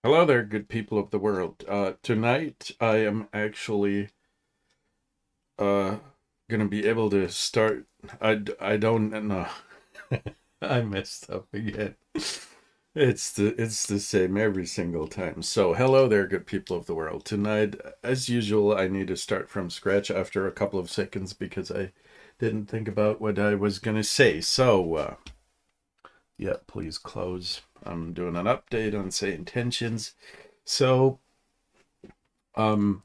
Hello there, good people of the world. Tonight I am actually uh gonna be able to start. I don't know. I messed up again. It's the same every single time. So hello there, good people of the world. Tonight, as usual, I need to start from scratch after a couple of seconds because I didn't think about what I was gonna say. So yeah, please close. I'm doing an update on say intentions. So um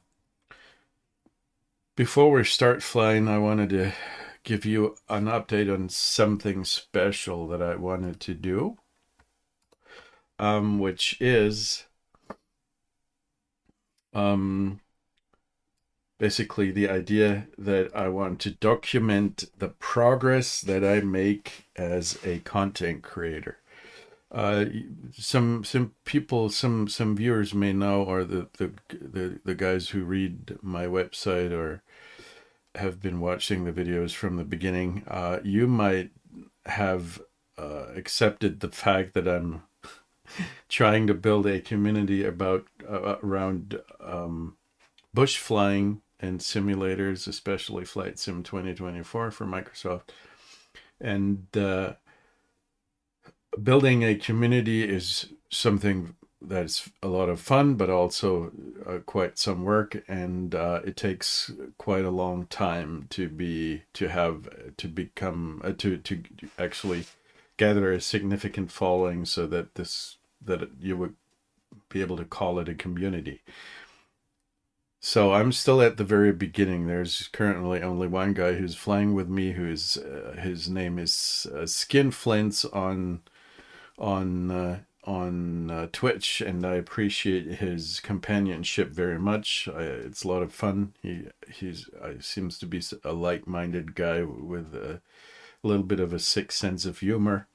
Before we start flying, I wanted to give you an update on something special that I wanted to do, which is um, basically the idea that I want to document the progress that I make as a content creator. Uh, some people, some viewers may know, or the guys who read my website or have been watching the videos from the beginning, you might have accepted the fact that I'm trying to build a community around bush flying and simulators, especially Flight Sim 2024 for Microsoft. And building a community is something that's a lot of fun, but also quite some work, and it takes quite a long time to become to actually gather a significant following so that you would be able to call it a community. So I'm still at the very beginning. There's currently only one guy who's flying with me, who's his name is Skinflints on Twitch, and I appreciate his companionship very much. It's a lot of fun. He seems to be a like-minded guy with a little bit of a sick sense of humor.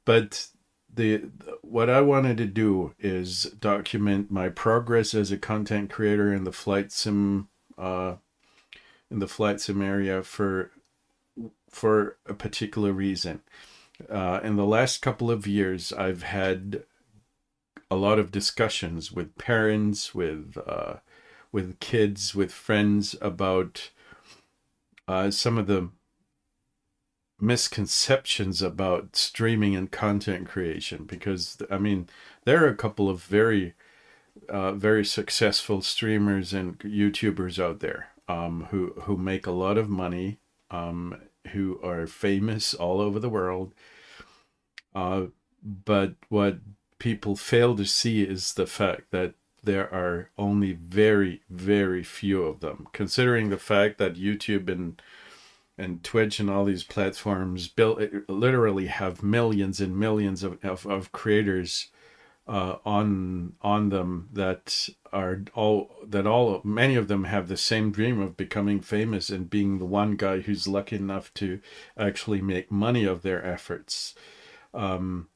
But the what I wanted to do is document my progress as a content creator uh, in the flight sim area for a particular reason. In the last couple of years, I've had a lot of discussions with parents, with kids, with friends about some of the misconceptions about streaming and content creation. Because I mean, there are a couple of very successful streamers and YouTubers out there who make a lot of money, who are famous all over the world. Uh, but what people fail to see is the fact that there are only very, very few of them. Considering the fact that YouTube and Twitch and all these platforms built literally have millions and millions of creators on them that are all many of them have the same dream of becoming famous and being the one guy who's lucky enough to actually make money of their efforts. Um,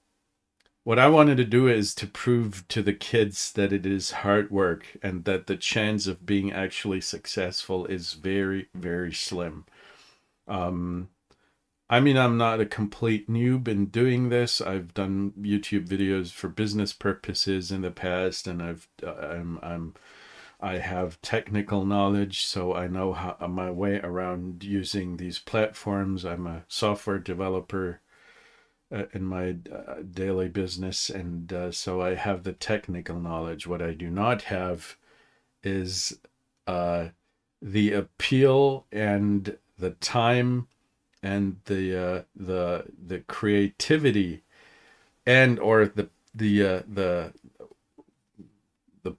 what I wanted to do is to prove to the kids that it is hard work and that the chance of being actually successful is very, very slim. Um, I mean, I'm not a complete noob in doing this. I've done YouTube videos for business purposes in the past, and I have technical knowledge, so I know my way around using these platforms. I'm a software developer in my daily business, and so I have the technical knowledge. What I do not have is uh, the appeal and the time and the creativity and or the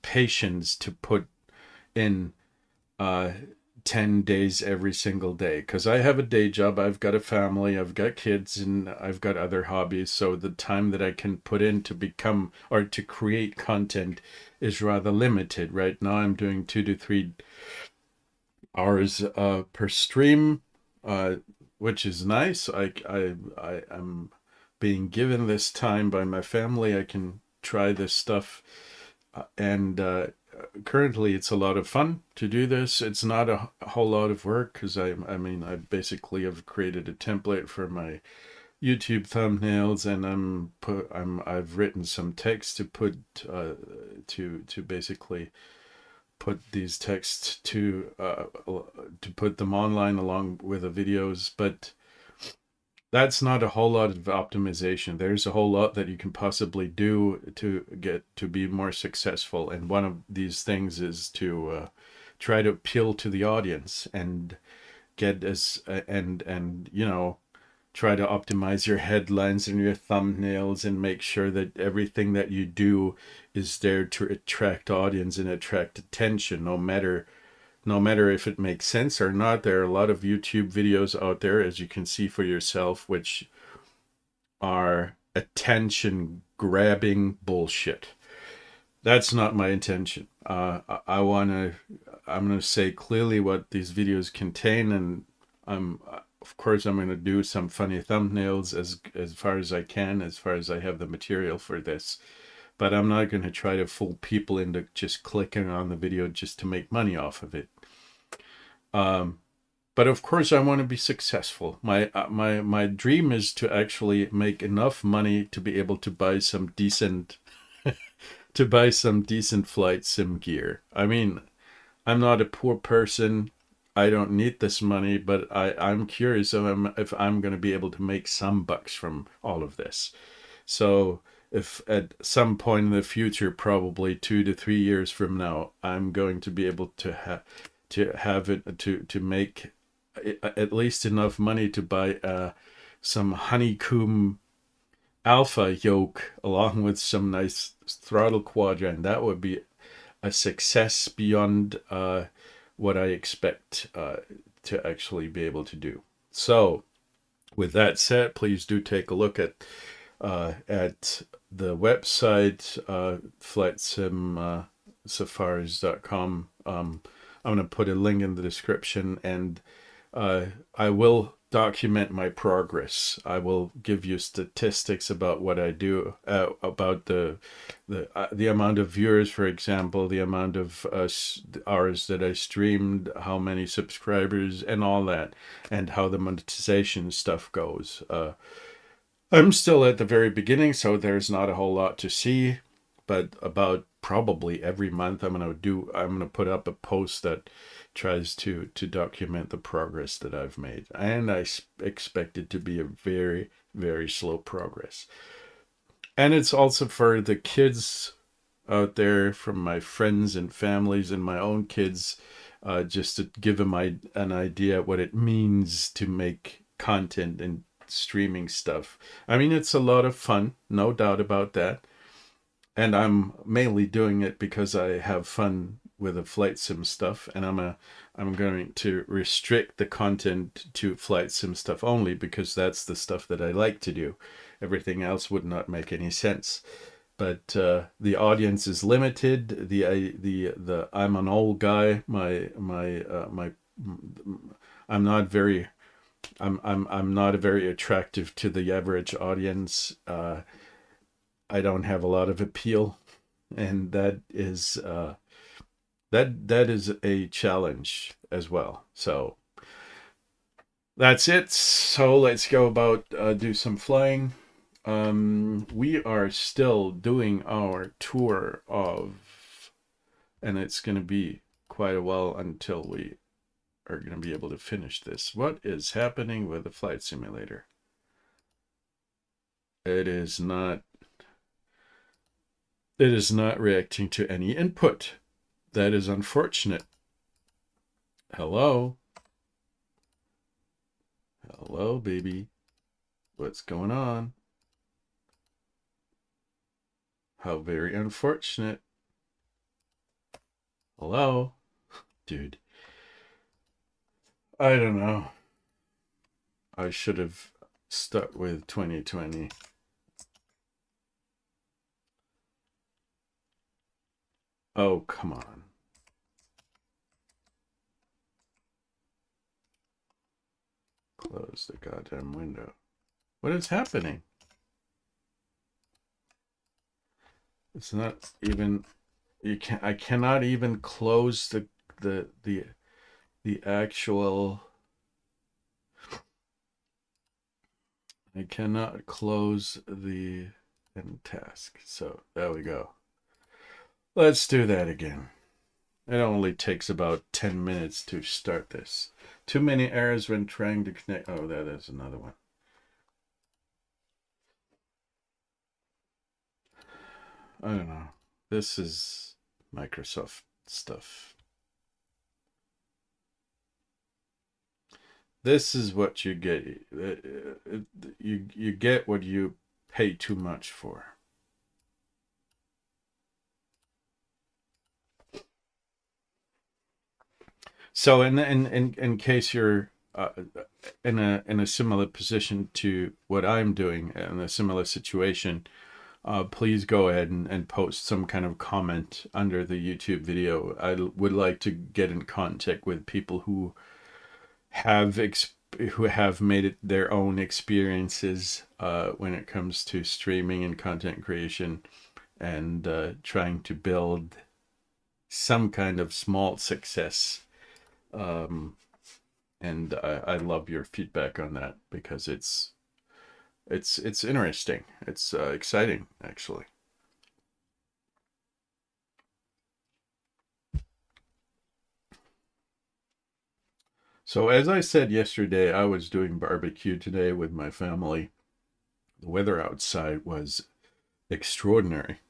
patience to put in uh 10 days every single day, because I have a day job, I've got a family, I've got kids, and I've got other hobbies. So the time that I can put in to become or to create content is rather limited. Right now I'm doing 2 to 3 hours per stream, uh, which is nice. I am being given this time by my family. I can try this stuff, and currently it's a lot of fun to do this. It's not a whole lot of work because I mean I basically have created a template for my YouTube thumbnails, and I've written some text to put to basically put these texts to put them online along with the videos, but that's not a whole lot of optimization. There's a whole lot that you can possibly do to get to be more successful, and one of these things is to try to appeal to the audience and get as and you know, try to optimize your headlines and your thumbnails and make sure that everything that you do is there to attract audience and attract attention, no matter if it makes sense or not. There are a lot of YouTube videos out there, as you can see for yourself, which are attention grabbing bullshit. That's not my intention. I'm going to say clearly what these videos contain, and of course, I'm going to do some funny thumbnails as far as I can, as far as I have the material for this. But I'm not going to try to fool people into just clicking on the video just to make money off of it. But of course, I want to be successful. My dream is to actually make enough money to be able to buy some decent flight sim gear. I mean, I'm not a poor person. I don't need this money, but I'm curious if I'm going to be able to make some bucks from all of this. So if at some point in the future, probably 2 to 3 years from now, I'm going to be able to have it to make at least enough money to buy some honeycomb alpha yoke along with some nice throttle quadrant, that would be a success beyond what I expect to actually be able to do. So, with that said, please do take a look at the website, flightsimsafaris.com. I'm going to put a link in the description, and I will document my progress. I will give you statistics about what I do, about the amount of viewers, for example, the amount of hours that I streamed, how many subscribers, and all that, and how the monetization stuff goes. I'm still at the very beginning, so there's not a whole lot to see, but about probably every month I'm gonna put up a post that tries to document the progress that I've made, and I expect it to be a very, very slow progress. And it's also for the kids out there, from my friends and families and my own kids, just to give them an idea what it means to make content and streaming stuff. I mean, it's a lot of fun, no doubt about that. And I'm mainly doing it because I have fun with the flight sim stuff, and I'm going to restrict the content to flight sim stuff only, because that's the stuff that I like to do. Everything else would not make any sense. But the audience is limited. The I'm an old guy. I'm not very I'm not very attractive to the average audience. I don't have a lot of appeal, and that is a challenge as well. So that's it. So let's go about do some flying. We are still doing our tour of, and it's going to be quite a while until we are going to be able to finish this. What is happening with the flight simulator? It is not reacting to any input. That is unfortunate. Hello? Hello, baby. What's going on? How very unfortunate. Hello? Dude. I don't know. I should have stuck with 2020. Oh, come on. Close the goddamn window. What is happening? It's not even, I cannot even close the actual I cannot close the end task. So there we go. Let's do that again. It only takes about 10 minutes to start this. Too many errors when trying to connect. Oh, that is another one. I don't know. This is Microsoft stuff. This is what you get. You get what you pay too much for. So in case you're in a similar position to what I'm doing in a similar situation, please go ahead and post some kind of comment under the YouTube video. I would like to get in contact with people who have who have made it their own experiences when it comes to streaming and content creation, and trying to build some kind of small success. And I love your feedback on that because it's interesting. It's exciting, actually. So as I said yesterday, I was doing barbecue today with my family. The weather outside was extraordinary,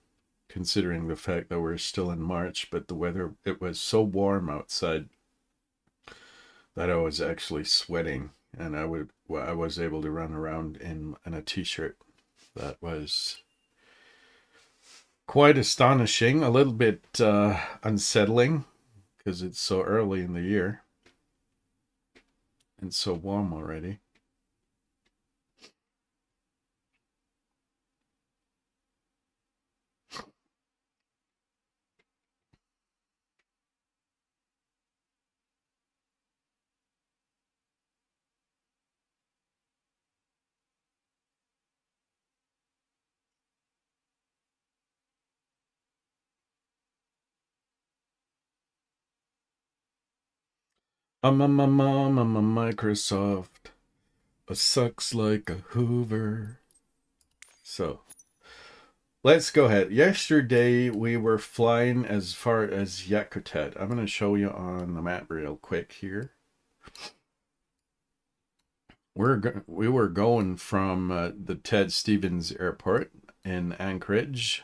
considering the fact that we're still in March, but the weather, it was so warm outside that I was actually sweating, and I was able to run around in a t-shirt. That was quite astonishing, a little bit unsettling because it's so early in the year and so warm already. I'm a Microsoft. A sucks like a Hoover. So let's go ahead. Yesterday we were flying as far as Yakutat. I'm going to show you on the map real quick here. We were going from the Ted Stevens Airport in Anchorage,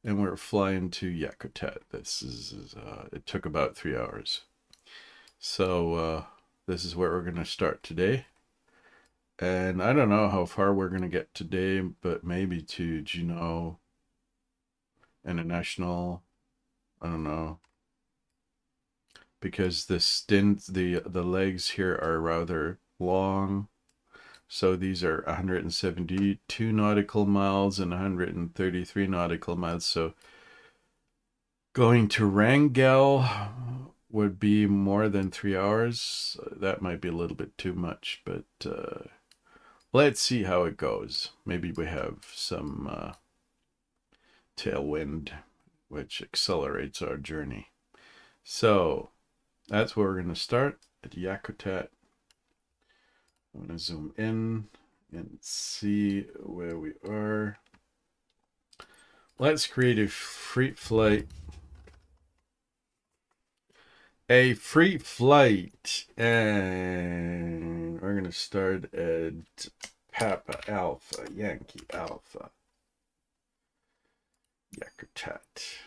and we were flying to Yakutat. This is it took about 3 hours. So this is where we're going to start today. And I don't know how far we're going to get today, but maybe to Juneau International. I don't know. Because the legs here are rather long. So these are 172 nautical miles and 133 nautical miles. So going to Wrangell would be more than 3 hours. That might be a little bit too much, but let's see how it goes. Maybe we have some tailwind, which accelerates our journey. So that's where we're going to start at Yakutat. I'm going to zoom in and see where we are. Let's create a free flight. And we're going to start at Papa Alpha, Yankee Alpha, Yakutat.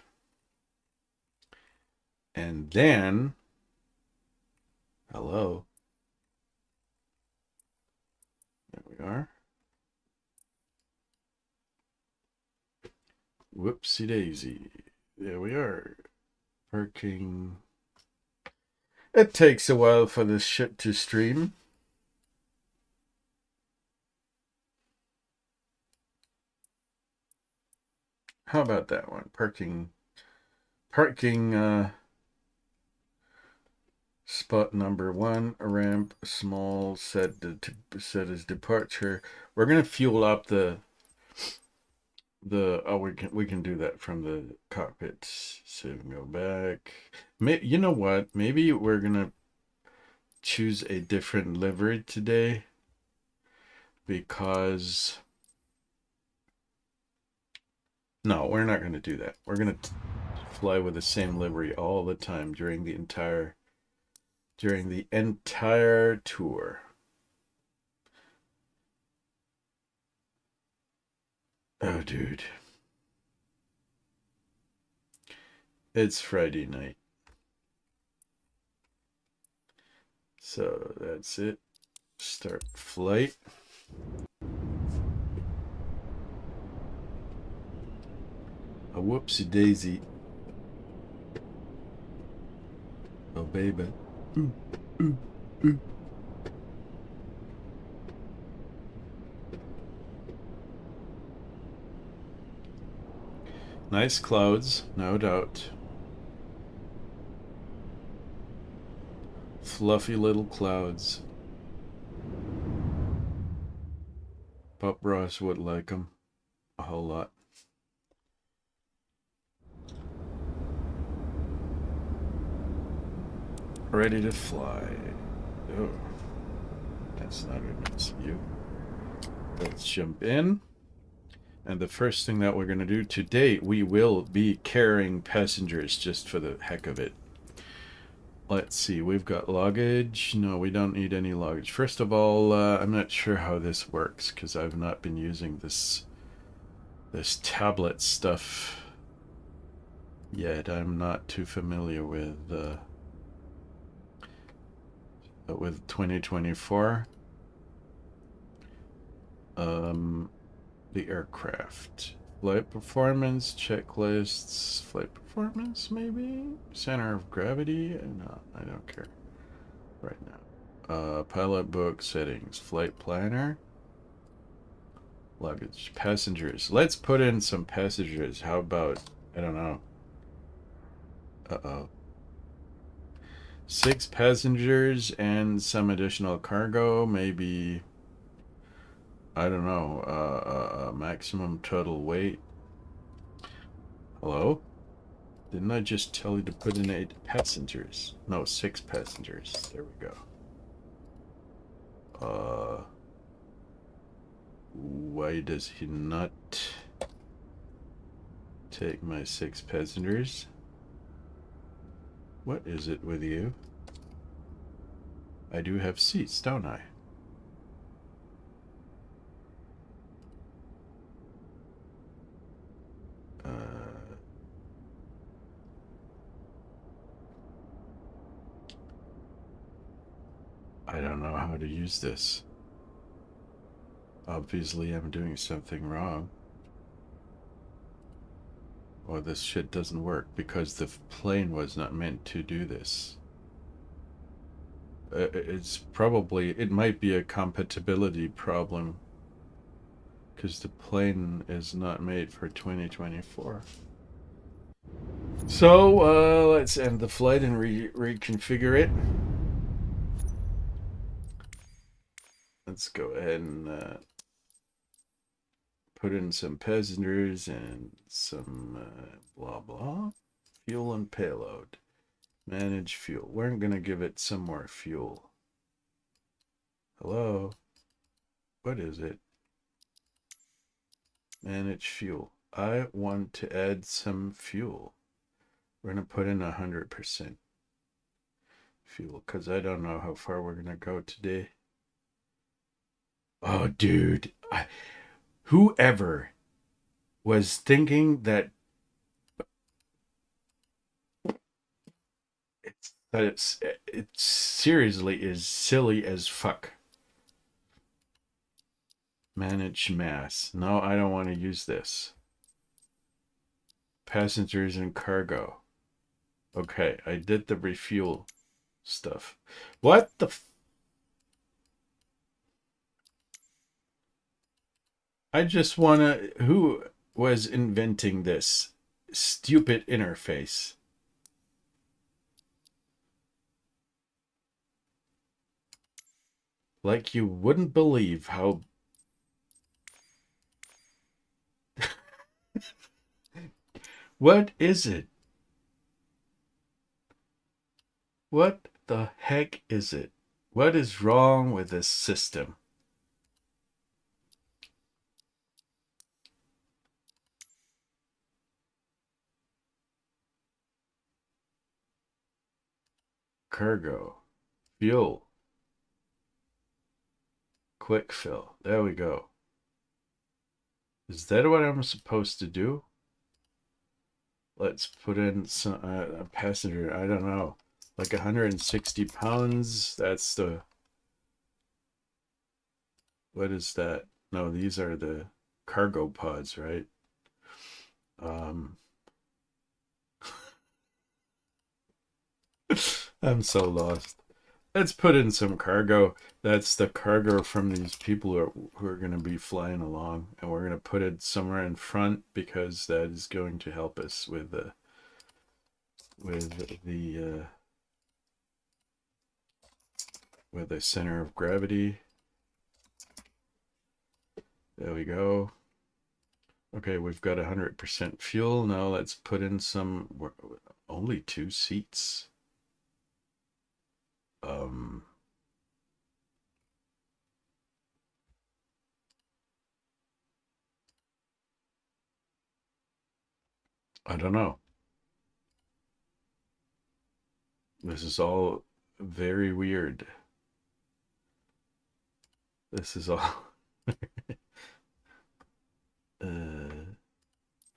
And then, hello. There we are. Whoopsie daisy. There we are. Parking. It takes a while for this shit to stream. How about that one? Parking spot number 1, ramp small, set as departure. We're gonna fuel up the we can do that from the cockpit. Save and go back. You know what? Maybe we're gonna choose a different livery today. because no, we're not going to do that. We're going to fly with the same livery all the time during the entire tour. Oh, dude. It's Friday night. So that's it. Start flight. A whoopsie daisy. Oh, baby. Ooh, ooh, ooh. Nice clouds, no doubt. Fluffy little clouds. Pup Ross would like them a whole lot. Ready to fly. Oh, that's not a nice view. Let's jump in. And the first thing that we're going to do today, we will be carrying passengers just for the heck of it. Let's see, we've got luggage. No, we don't need any luggage. First of all, I'm not sure how this works because I've not been using this tablet stuff yet. I'm not too familiar with 2024. The aircraft. Flight performance, checklists, flight performance, maybe? Center of gravity? No, I don't care right now. Pilot book settings, flight planner, luggage, passengers. Let's put in some passengers. How about, I don't know. Uh-oh. 6 passengers and some additional cargo, maybe, I don't know, maximum total weight. Hello? Didn't I just tell you to put in 8 passengers? No, 6 passengers. There we go. Why does he not take my 6 passengers? What is it with you? I do have seats, don't I? I don't know how to use this. Obviously, I'm doing something wrong. Or this shit doesn't work because the plane was not meant to do this. It might be a compatibility problem because the plane is not made for 2024. So let's end the flight and reconfigure it. Let's go ahead and put in some passengers and some blah blah. Fuel and payload. Manage fuel. We're going to give it some more fuel. Hello? What is it? Manage fuel. I want to add some fuel. We're going to put in 100% fuel because I don't know how far we're going to go today. Oh, dude. Whoever was thinking that it seriously is silly as fuck. Manage mass. No, I don't want to use this. Passengers and cargo. Okay, I did the refuel stuff. What the I just want to... Who was inventing this stupid interface? Like you wouldn't believe how... What is it? What the heck is it? What is wrong with this system? cargo. Fuel. Quick fill. There we go. Is that what I'm supposed to do? Let's put in some a passenger. I don't know. Like 160 pounds. That's the... What is that? No, these are the cargo pods, right? I'm so lost. Let's put in some cargo. That's the cargo from these people who are going to be flying along, and we're going to put it somewhere in front because that is going to help us with the center of gravity. There we go. Okay, we've got 100% fuel. Now let's put in some... Only 2 seats. I don't know. This is all very weird. This is all... all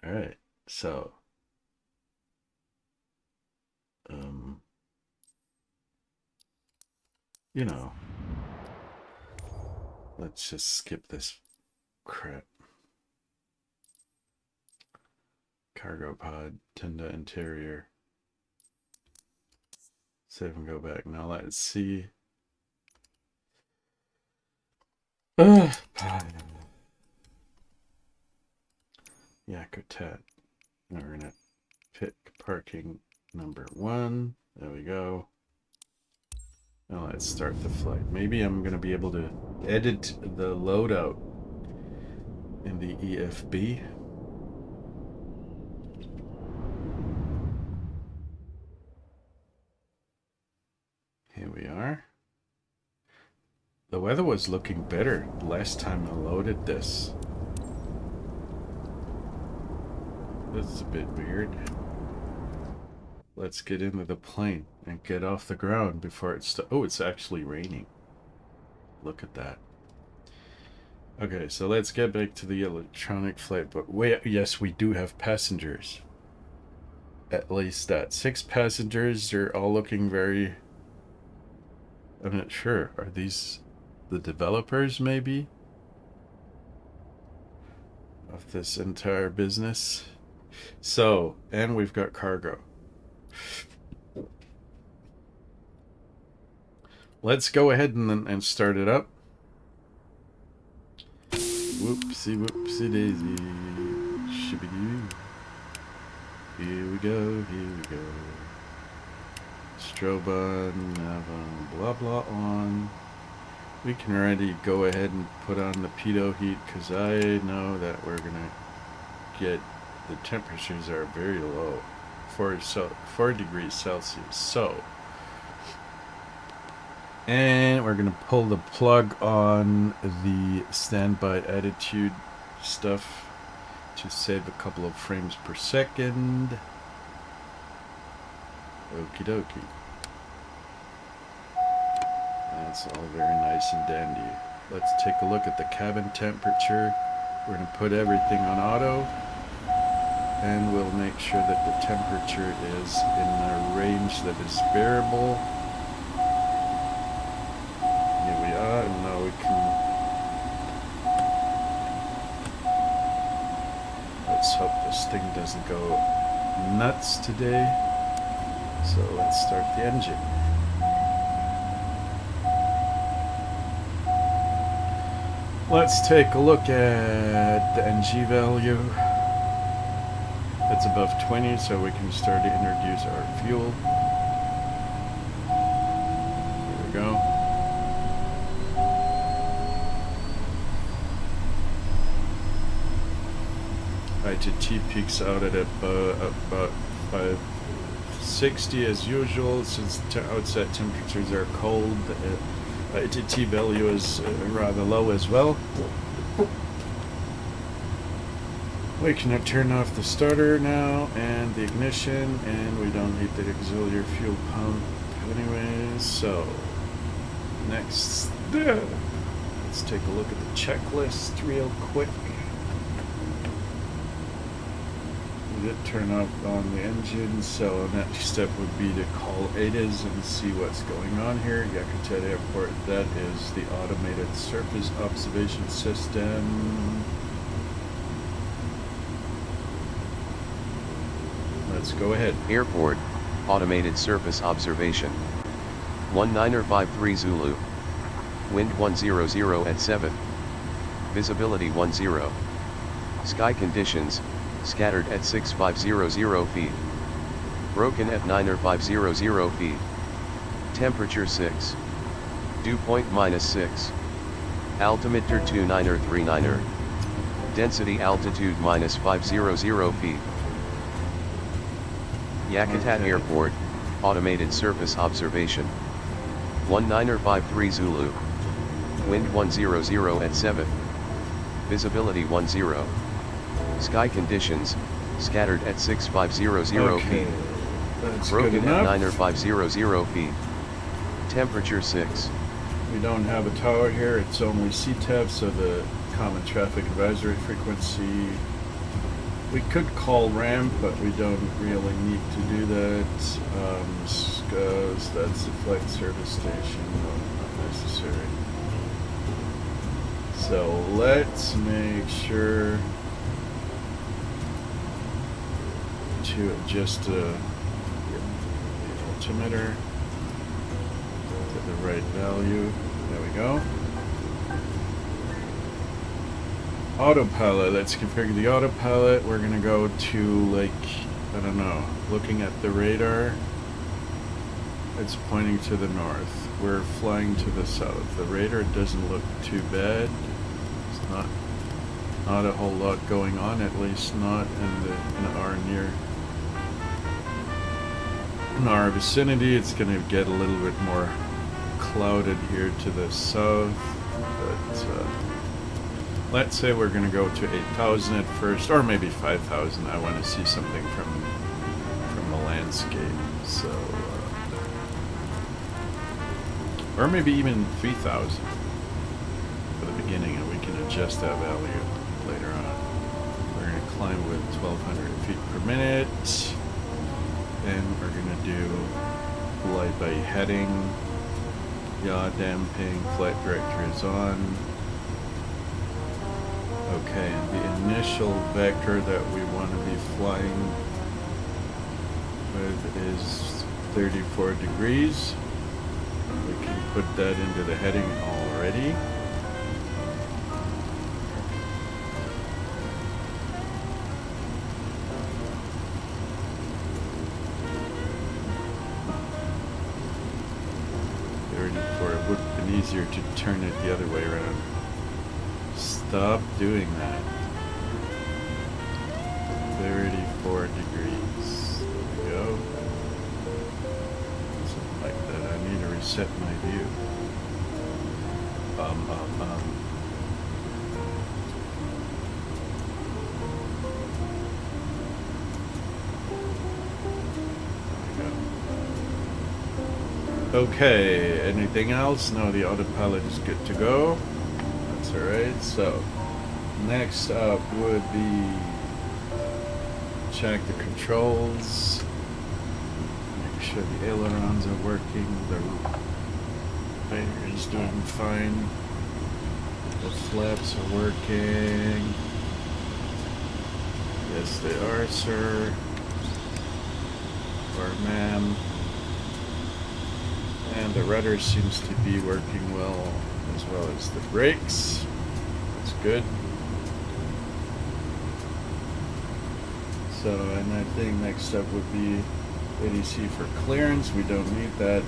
right, so... you know, let's just skip this crap. Cargo pod, tender interior. Save and go back. Now let's see. Yeah, Kodiak. Now we're gonna pick parking number 1. There we go. Now let's start the flight. Maybe I'm gonna be able to edit the loadout in the EFB. Here we are. The weather was looking better last time I loaded this. This is a bit weird. Let's get into the plane and get off the ground before it's... Oh, it's actually raining. Look at that. Okay, so let's get back to the electronic flight. But wait, yes, we do have passengers. At least that. 6 passengers. They're all looking very... I'm not sure. Are these the developers, maybe? Of this entire business? So, and we've got cargo. Let's go ahead and start it up. Whoopsie, whoopsie daisy. Shibbity. Here we go, here we go. Strobe on, blah blah on. We can already go ahead and put on the pitot heat because I know that we're gonna get... the temperatures are very low, 4 degrees Celsius. So, and we're gonna pull the plug on the standby attitude stuff to save a couple of frames per second. Okie dokie. That's all very nice and dandy. Let's take a look at the cabin temperature. We're gonna put everything on auto. And we'll make sure that the temperature is in a range that is bearable. Here we are, and now we can... Let's hope this thing doesn't go nuts today. So let's start the engine. Let's take a look at the NG value. It's above 20, so we can start to introduce our fuel. Here we go. ITT peaks out at about 560 as usual. Since outside temperatures are cold, ITT value is rather low as well. We can turn off the starter now and the ignition, and we don't need the auxiliary fuel pump. anyways, so next, let's take a look at the checklist real quick. We did turn up on the engine, so next step would be to call ADAS and see what's going on here. Yakutat Airport, that is the automated surface observation system. Let's go ahead. Airport, automated surface observation. 1953 Zulu. Wind 100 at 7. Visibility 10. Sky conditions, scattered at 6500 feet. Broken at 9500 feet. Temperature 6. Dew point -6. Altimeter 2939. Density altitude -500 feet. Yakutat Airport, automated surface observation. 1953 Zulu. Wind 100 at 7. Visibility 10. Sky conditions, scattered at 6500 feet. That's Broken good at enough. 9500 feet. Temperature 6. We don't have a tower here, it's only CTAF, so the Common Traffic Advisory Frequency. We could call ramp, but we don't really need to do that. SCOs, that's the flight service station, no, not necessary. So let's make sure to adjust the altimeter to the right value. There we go. Autopilot, let's configure the autopilot. We're gonna go to, like, I don't know, looking at the radar, it's pointing to the north. We're flying to the south. The radar doesn't look too bad. It's not a whole lot going on, at least not in our vicinity. It's gonna get a little bit more clouded here to the south, but let's say we're going to go to 8,000 at first, or maybe 5,000. I want to see something from the landscape. So, or maybe even 3,000 for the beginning, and we can adjust that value later on. We're going to climb with 1,200 feet per minute, and we're going to do flight by heading, yaw damping, flight director is on. Okay, and the initial vector that we want to be flying with is 34 degrees. We can put that into the heading already. It would have been easier to turn it the other way around. Stop doing that. 34 degrees. There we go. Something like that. I need to reset my view. Okay, anything else? No, the autopilot is good to go. That's alright. So, next up would be check the controls. Make sure the ailerons are working. The fighter is doing fine. The flaps are working. Yes, they are, sir. Or ma'am. And the rudder seems to be working well, as well as the brakes. That's good. So, and I think next up would be ADC for clearance. We don't need that.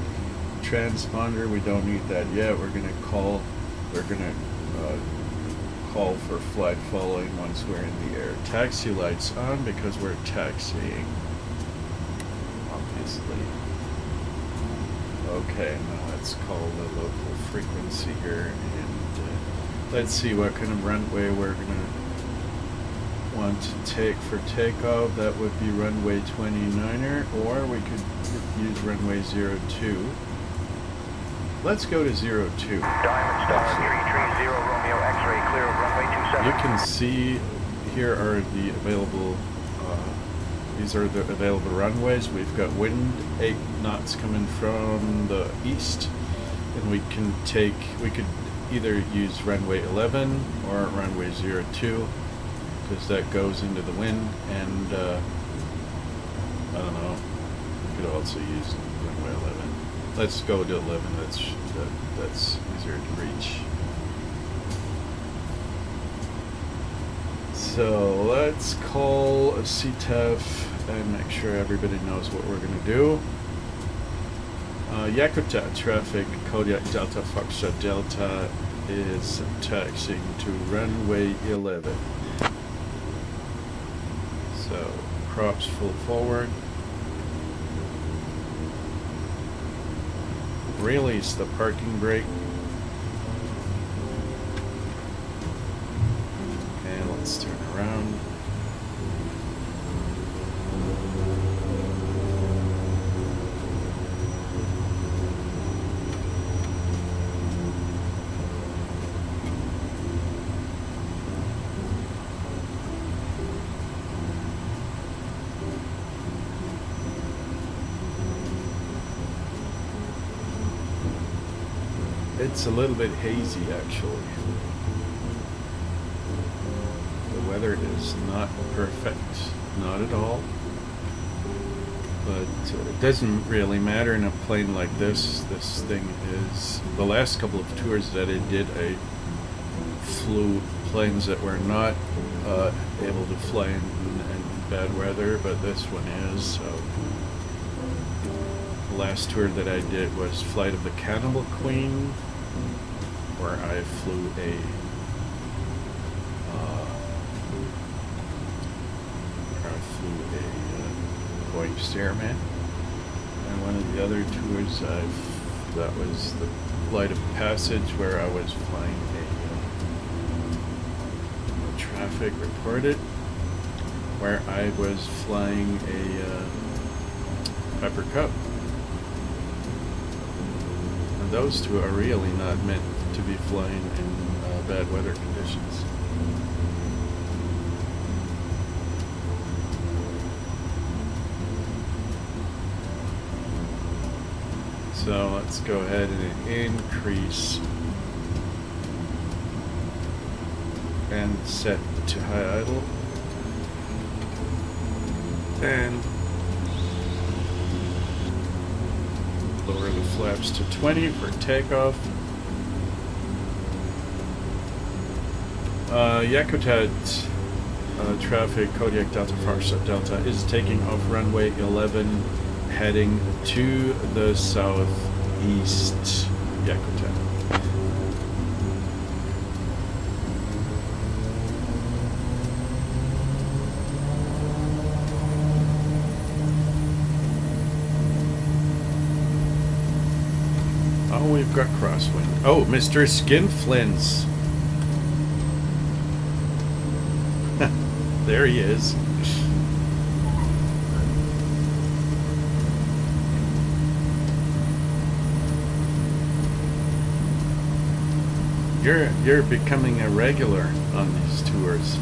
Transponder, we don't need that yet. We're gonna call for flight following once we're in the air. Taxi lights on because we're taxiing, obviously. Okay, now let's call the local frequency here, and let's see what kind of runway we're gonna want to take for takeoff, that would be runway 29er, or we could use runway 02. Let's go to 02. Diamond Star 330 Romeo X-ray, clear of runway 27. You can see here are the available, these are the available runways. We've got wind 8 knots coming from the east, and we could either use runway 11 or runway 02, because that goes into the wind, and I don't know, we could also use runway 11. Let's go to 11, that's easier to reach. So let's call a CTEF and make sure everybody knows what we're going to do. Yakutat traffic, Kodiak Delta, Foxtrot Delta is taxiing to runway 11. So props full forward. Release the parking brake. And let's turn around. It's a little bit hazy, actually. The weather is not perfect, not at all. But it doesn't really matter in a plane like this. This thing is... The last couple of tours that I did, I flew planes that were not able to fly in bad weather, but this one is. So the last tour that I did was Flight of the Cannibal Queen, where I flew a Boeing Stairman, and one of the other tours that was the Flight of Passage, where I was flying a traffic reported, where I was flying a Pepper Cup. And those two are really not meant to be flying in bad weather conditions. So let's go ahead and increase and set to high idle, and lower the flaps to 20 for takeoff. Yakutat traffic, Kodiak Delta, Foxtrot Delta is taking off runway 11, heading to the southeast. Yakutat. Oh, we've got crosswind. Oh, Mr. Skinflint's. There he is. You're becoming a regular on these tours.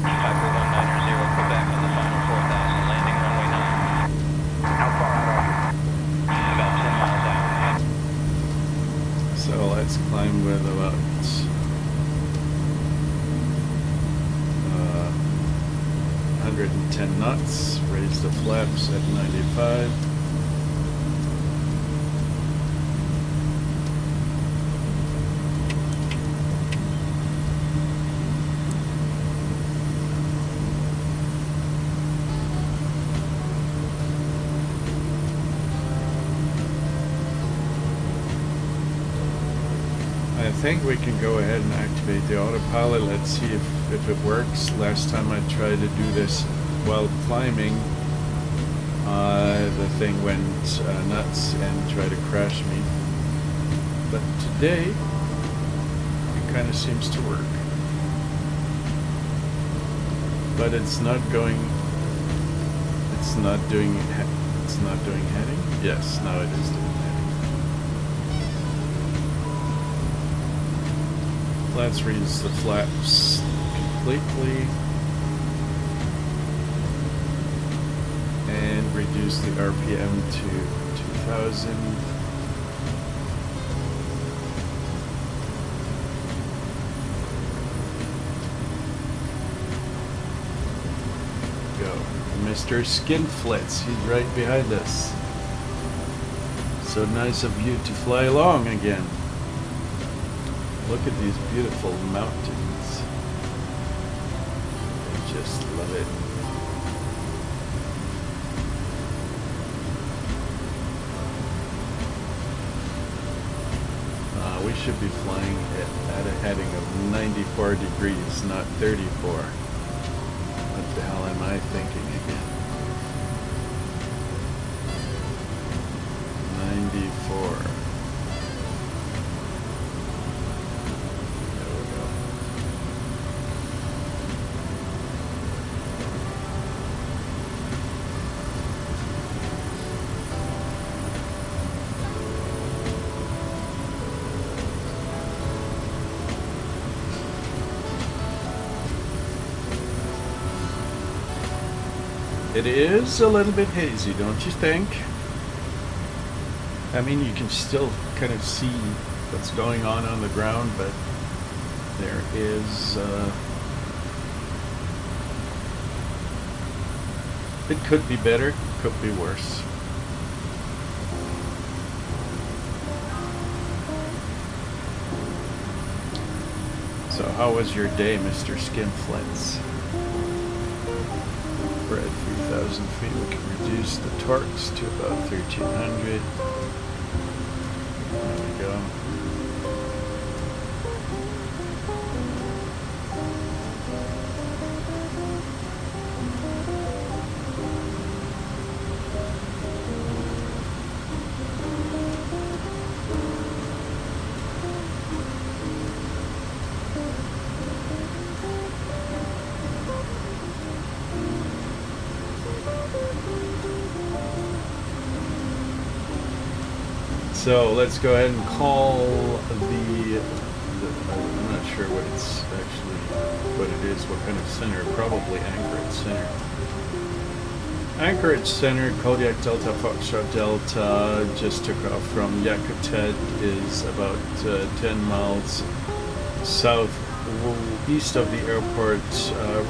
Piper 190 Quebec on the final 4,000, landing runway 9. How far out are you? About 10 miles out. So let's climb with about 110 knots. Raise the flaps at 95. I think we can go ahead and activate the autopilot. Let's see if it works. Last time I tried to do this while climbing, the thing went nuts and tried to crash me. But today, it kind of seems to work. but it's not going. It's not doing. It's not doing heading. Yes, now it is doing heading. Let's reduce the flaps completely and reduce the RPM to 2000. Mr. Skinflits, he's right behind us. So nice of you to fly along again. Look at these beautiful mountains. I just love it. We should be flying at a heading of 94 degrees, not 34. What the hell am I thinking again? 94. There we go. It is a little bit hazy, don't you think? I mean, you can still kind of see what's going on the ground, but there is... it could be better, could be worse. So how was your day, Mr. Skinflits? We're at 3,000 feet. We can reduce the torques to about 1,300. There we go. So let's go ahead and call the I'm not sure what it's actually, what it is, what kind of center, probably Anchorage Center. Anchorage Center, Kodiak Delta, Foxtrot Delta, just took off from Yakutat, is about 10 miles south east of the airport,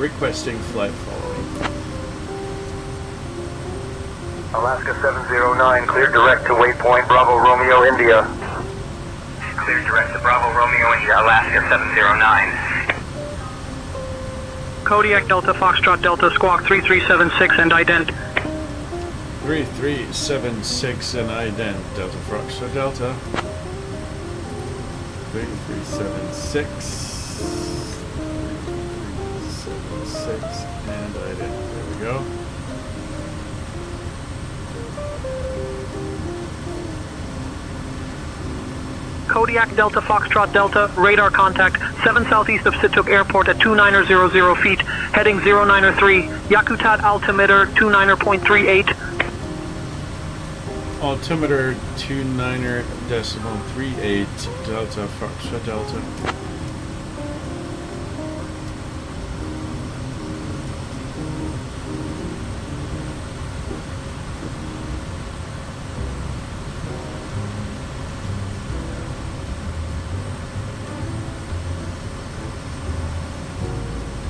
requesting flight following. Alaska 709, clear direct to waypoint Bravo Romeo India. Clear direct to Bravo Romeo India, Alaska 709. Kodiak Delta, Foxtrot Delta, Squawk 3376 and ident. 3376 and ident, Delta Foxtrot Delta. 3376. 3376 and ident. There we go. Kodiak Delta, Foxtrot Delta, radar contact 7 southeast of Situk Airport at 2900 feet, heading 093, Yakutat altimeter 29.38. Altimeter 29.38, Delta Foxtrot Delta.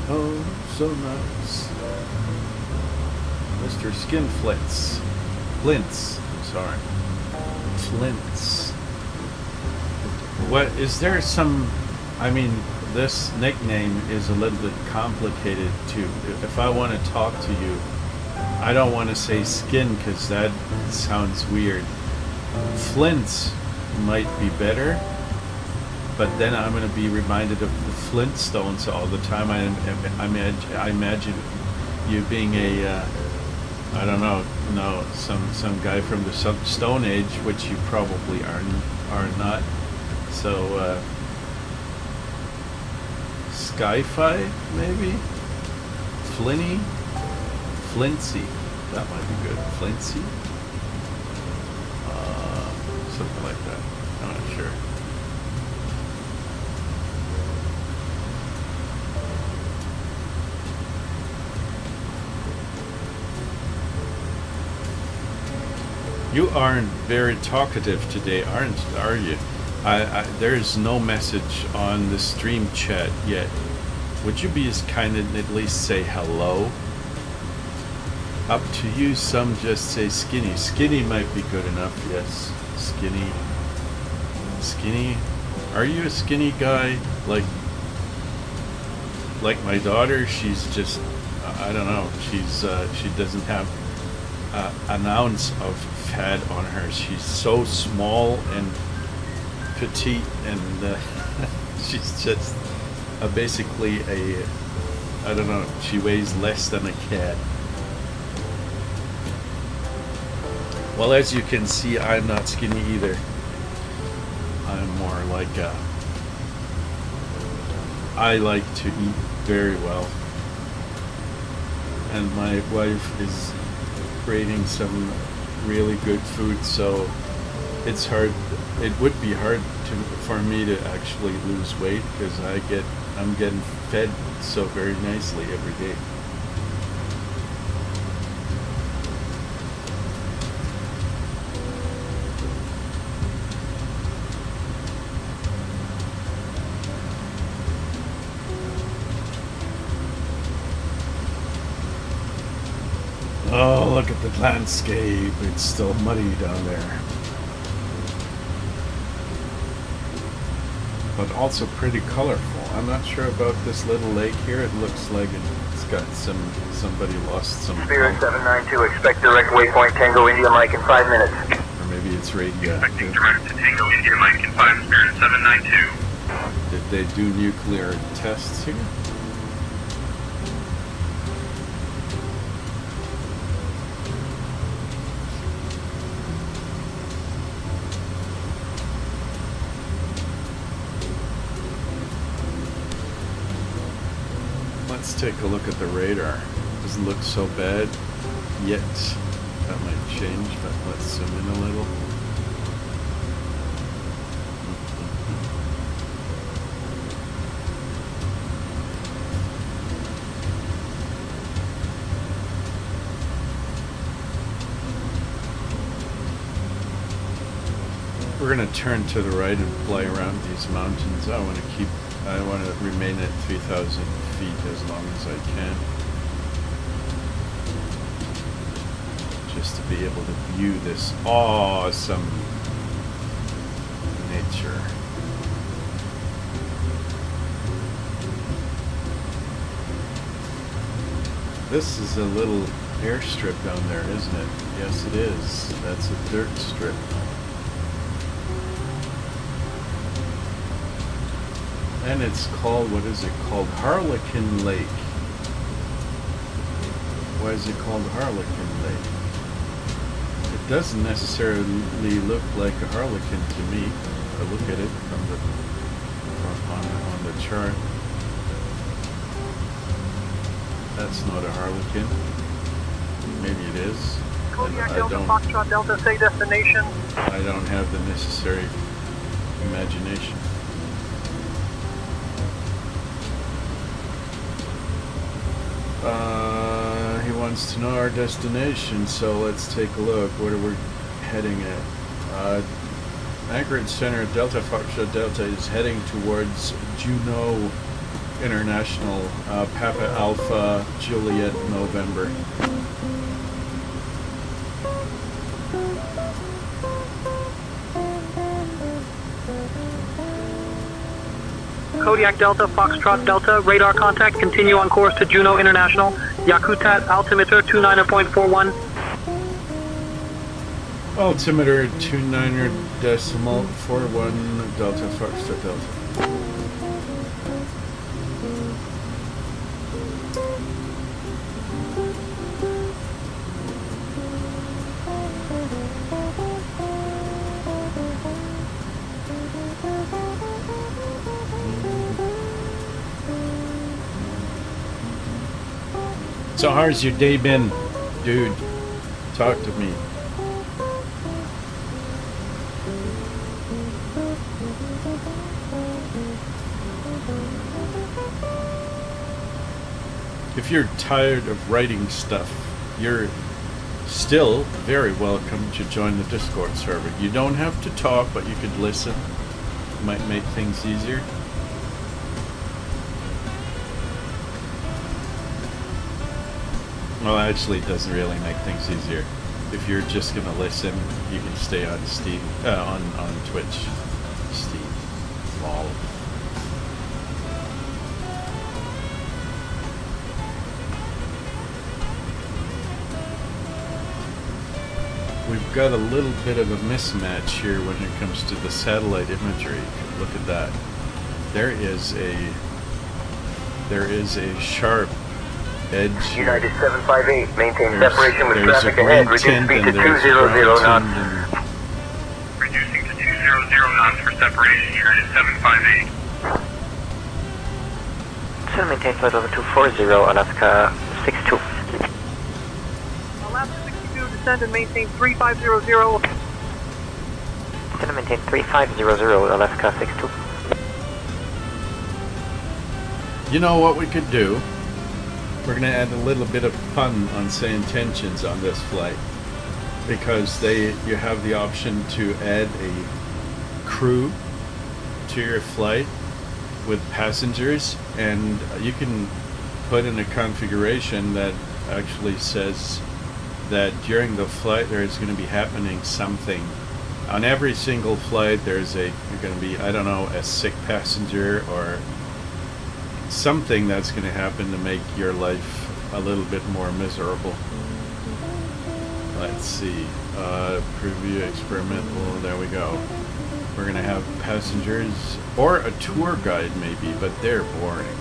Oh, so nice. Mr. Skinflits. Flints. I'm sorry. Flints. What is there some, I mean, this nickname is a little bit complicated too. If I want to talk to you, I don't want to say skin because that sounds weird. Flints might be better, but then I'm going to be reminded of the Flintstones all the time. I imagine you being a, I don't know, some guy from the Stone Age, which you probably are not. So, Sci-fi maybe? Flintsy. That might be good. Flintsy? Something like that. I'm not sure. You aren't very talkative today, are you? There's no message on the stream chat yet. Would you be as kind and at least say hello? Up to you, some just say skinny. Skinny might be good enough, yes. Skinny. Skinny? Are you a skinny guy? Like my daughter, she's just, I don't know, she doesn't have an ounce of fat on her. She's so small and petite, and she's just basically I don't know, she weighs less than a cat. Well, as you can see, I'm not skinny either. I'm more like I like to eat very well. And my wife is creating some really good food, so it's hard. It would be hard for me to actually lose weight because I'm getting fed so very nicely every day. Oh, look at the landscape. It's still muddy down there. But also pretty colorful. I'm not sure about this little lake here. It looks like it's got somebody lost some... Spirit 792, expect direct waypoint Tango India Mike in 5 minutes. Or maybe it's radioactive. Expecting direct to Tango India Mike in 5, Spirit 792. Did they do nuclear tests here? Let's take a look at the radar. Doesn't look so bad yet. That might change, but let's zoom in a little. We're going to turn to the right and fly around these mountains. I want to remain at 3,000 feet as long as I can. Just to be able to view this awesome nature. This is a little airstrip down there, isn't it? Yes, it is. That's a dirt strip. And it's called, what is it called? Harlequin Lake. Why is it called Harlequin Lake? It doesn't necessarily look like a harlequin to me. I look at it on the chart. That's not a harlequin. Maybe it is. Kodiak Delta Foxtrot Delta, say destination. I don't have the necessary imagination. He wants to know our destination, so let's take a look. What are we heading at? Anchorage Center Delta Foxtrot Delta is heading towards Juneau International, Papa Alpha Juliet November. Kodiak Delta, Foxtrot Delta, radar contact, continue on course to Juneau International, Yakutat altimeter 29.41. Altimeter 29.41 Delta Foxtrot Delta. So how's your day been, dude? Talk to me. If you're tired of writing stuff, you're still very welcome to join the Discord server. You don't have to talk, but you could listen. Might make things easier. Well, actually, it doesn't really make things easier. If you're just gonna listen, you can stay on Steam, on Twitch. Steam, lol. We've got a little bit of a mismatch here when it comes to the satellite imagery. Look at that. There is a sharp edge here. United 758, maintain separation with There's traffic a ahead. green Reduce tint speed to and there's 200 brown knots. tint and Reducing to 200 knots for separation, United 758. So maintain flight level 240, Alaska 62. Alaska 62, descend and maintain 3500. Descend and maintain 3500, Alaska 62. You know what we could do? We're going to add a little bit of fun on say intentions on this flight, because you have the option to add a crew to your flight with passengers, and you can put in a configuration that actually says that during the flight there is going to be happening something. On every single flight there's going to be, I don't know, a sick passenger or something that's going to happen to make your life a little bit more miserable. Let's see. Preview experimental. There we go. We're going to have passengers or a tour guide maybe, but they're boring.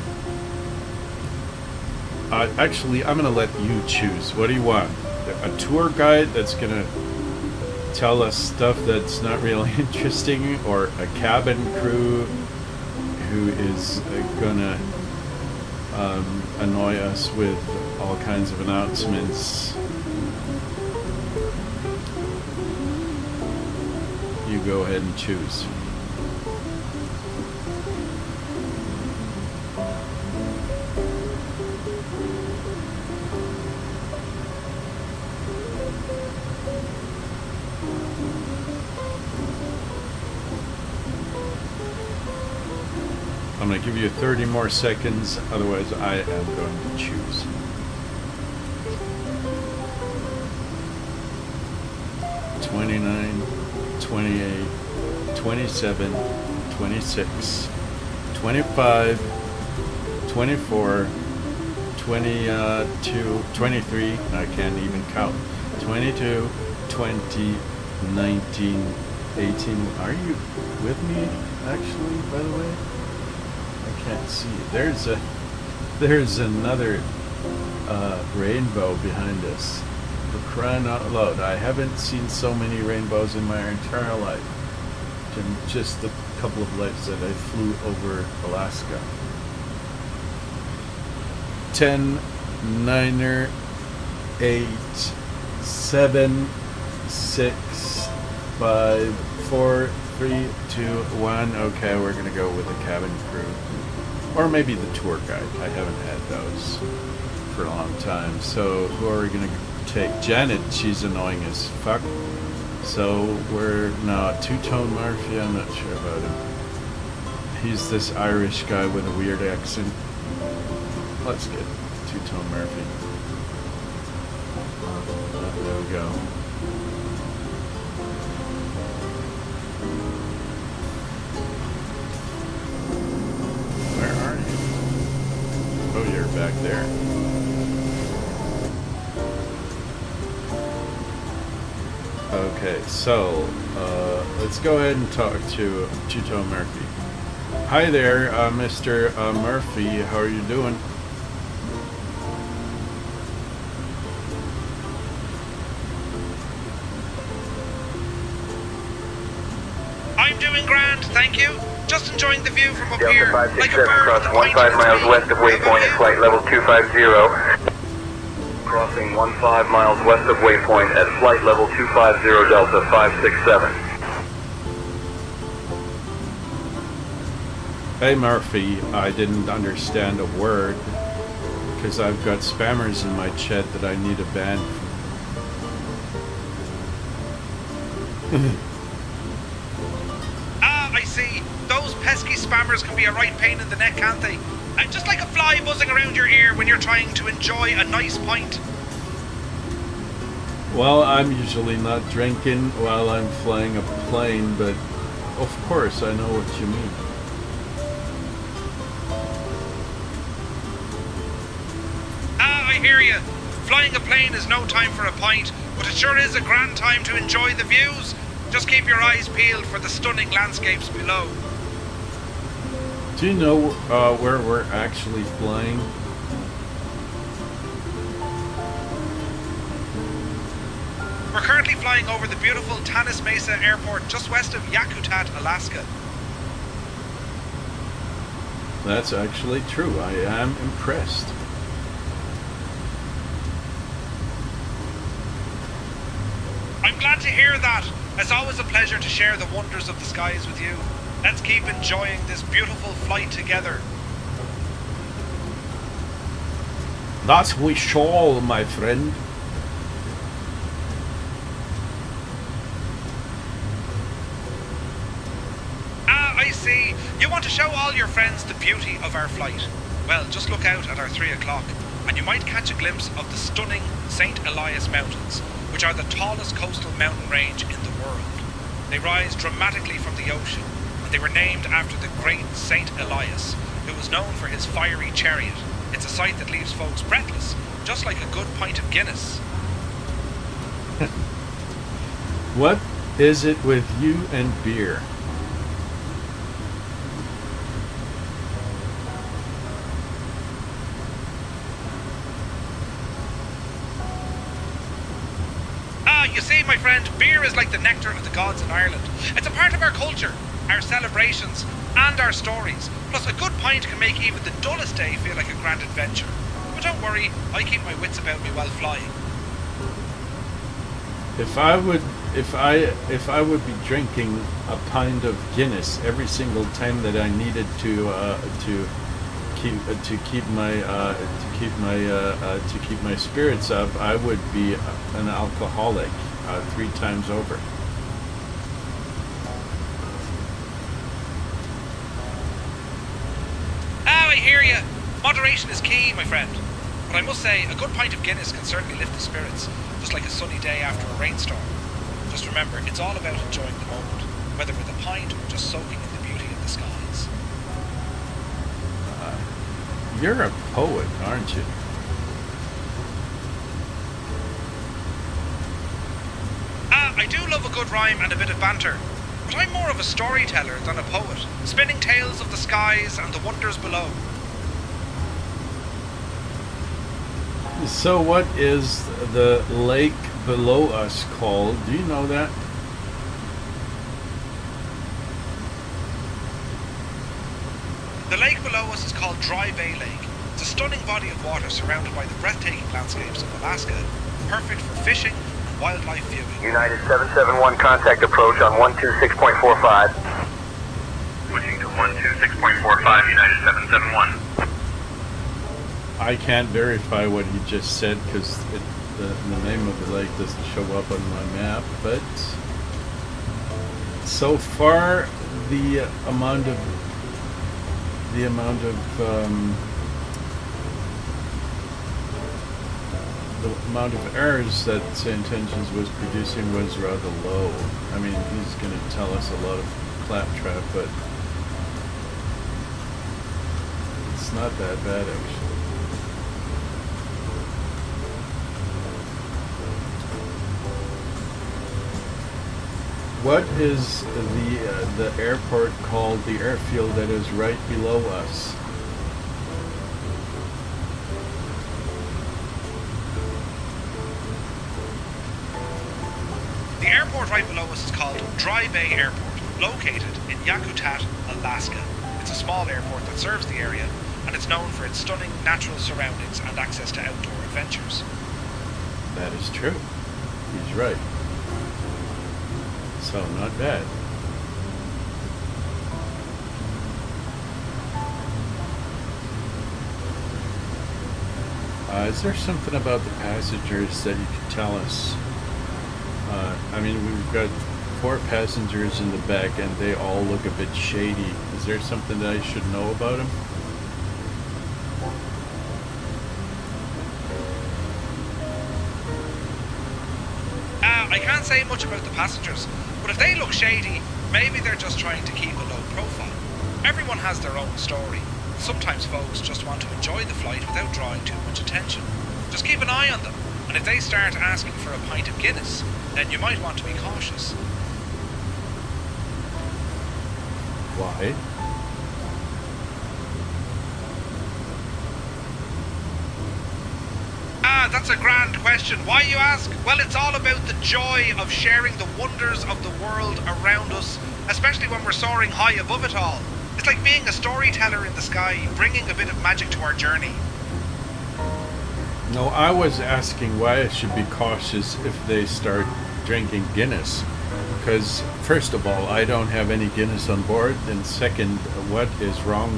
Actually, I'm going to let you choose. What do you want? A tour guide that's going to tell us stuff that's not really interesting, or a cabin crew who is gonna annoy us with all kinds of announcements? You go ahead and choose. I'm going to give you 30 more seconds, otherwise I am going to choose. $29, $28, $27, $26, $25, $24, $22, $23, I can't even count, $22, $20, $19, $18. Are you with me, actually, by the way? Can't see. There's another rainbow behind us. For crying out loud! I haven't seen so many rainbows in my entire life. In just the couple of lives that I flew over Alaska. 10, 9, 8, 7, 6, 5, 4, 3, 2, 1. Okay, we're gonna go with the cabin crew. Or maybe the tour guide. I haven't had those for a long time. So who are we going to take? Janet, she's annoying as fuck. So no, Two-Tone Murphy, I'm not sure about him. He's this Irish guy with a weird accent. Let's get Two-Tone Murphy. There we go. Oh, you're back there. Okay, so let's go ahead and talk to Two-Tone Murphy. Hi there, Mr. Murphy. How are you doing? I'm doing grand, thank you. Just enjoying the view from up Delta here. 567 cross 15 miles west of waypoint at flight level 250. Crossing 15 miles west of waypoint at flight level 250 Delta 567. Hey Murphy, I didn't understand a word because I've got spammers in my chat that I need a ban. I see. Those pesky spammers can be a right pain in the neck, can't they? And just like a fly buzzing around your ear when you're trying to enjoy a nice pint. Well, I'm usually not drinking while I'm flying a plane, but of course I know what you mean. I hear you. Flying a plane is no time for a pint, but it sure is a grand time to enjoy the views. Just keep your eyes peeled for the stunning landscapes below. Do you know where we're actually flying? We're currently flying over the beautiful Tanis Mesa Airport just west of Yakutat, Alaska. That's actually true. I am impressed. I'm glad to hear that. It's always a pleasure to share the wonders of the skies with you. Let's keep enjoying this beautiful flight together. That we shall, my friend. I see. You want to show all your friends the beauty of our flight. Well, just look out at our 3 o'clock, and you might catch a glimpse of the stunning St. Elias Mountains, which are the tallest coastal mountain range in the world. They rise dramatically from the ocean, and they were named after the great St. Elias, who was known for his fiery chariot. It's a sight that leaves folks breathless, just like a good pint of Guinness. What is it with you and beer? You see, my friend, beer is like the nectar of the gods in Ireland. It's a part of our culture, our celebrations, and our stories. Plus, a good pint can make even the dullest day feel like a grand adventure. But don't worry, I keep my wits about me while flying. If I would be drinking a pint of Guinness every single time that I needed to keep my spirits up, I would be an alcoholic 3 times over. I hear you. Moderation is key, my friend. But I must say, a good pint of Guinness can certainly lift the spirits, just like a sunny day after a rainstorm. Just remember, it's all about enjoying the moment, whether with a pint or just soaking in the beauty of the skies. You're a poet, aren't you? I do love a good rhyme and a bit of banter, but I'm more of a storyteller than a poet, spinning tales of the skies and the wonders below. So what is the lake below us called? Do you know that? The lake below us is called Dry Bay Lake. It's a stunning body of water surrounded by the breathtaking landscapes of Alaska, perfect for fishing and wildlife viewing. United 771 contact approach on 126.45. Switching to 126.45, United 771. I can't verify what he just said because the name of the lake doesn't show up on my map, but so far the amount of errors that St. Intentions was producing was rather low. I mean, he's going to tell us a lot of claptrap, but it's not that bad actually. What is the airport called, the airfield that is right below us? The airport right below us is called Dry Bay Airport, located in Yakutat, Alaska. It's a small airport that serves the area, and it's known for its stunning natural surroundings and access to outdoor adventures. That is true. He's right. So, not bad. Is there something about the passengers that you can tell us? I mean, we've got 4 passengers in the back and they all look a bit shady. Is there something that I should know about them? I can't say much about the passengers, but if they look shady, maybe they're just trying to keep a low profile. Everyone has their own story. Sometimes folks just want to enjoy the flight without drawing too much attention. Just keep an eye on them, and if they start asking for a pint of Guinness, then you might want to be cautious. Why? That's a grand question. Why, you ask? Well, it's all about the joy of sharing the wonders of the world around us, especially when we're soaring high above it all. It's like being a storyteller in the sky, bringing a bit of magic to our journey. No, I was asking why I should be cautious if they start drinking Guinness. Because, first of all, I don't have any Guinness on board, and second, what is wrong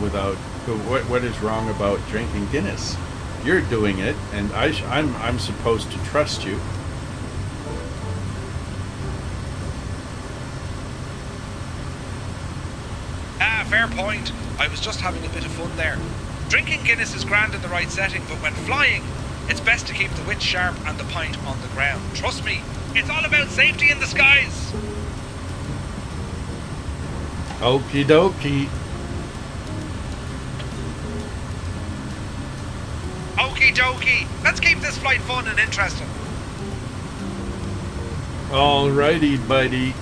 about drinking Guinness? You're doing it, and I'm supposed to trust you. Fair point. I was just having a bit of fun there. Drinking Guinness is grand in the right setting, but when flying, it's best to keep the wit sharp and the pint on the ground. Trust me, it's all about safety in the skies. Okie dokie. Okie dokie. Let's keep this flight fun and interesting. Alrighty, buddy.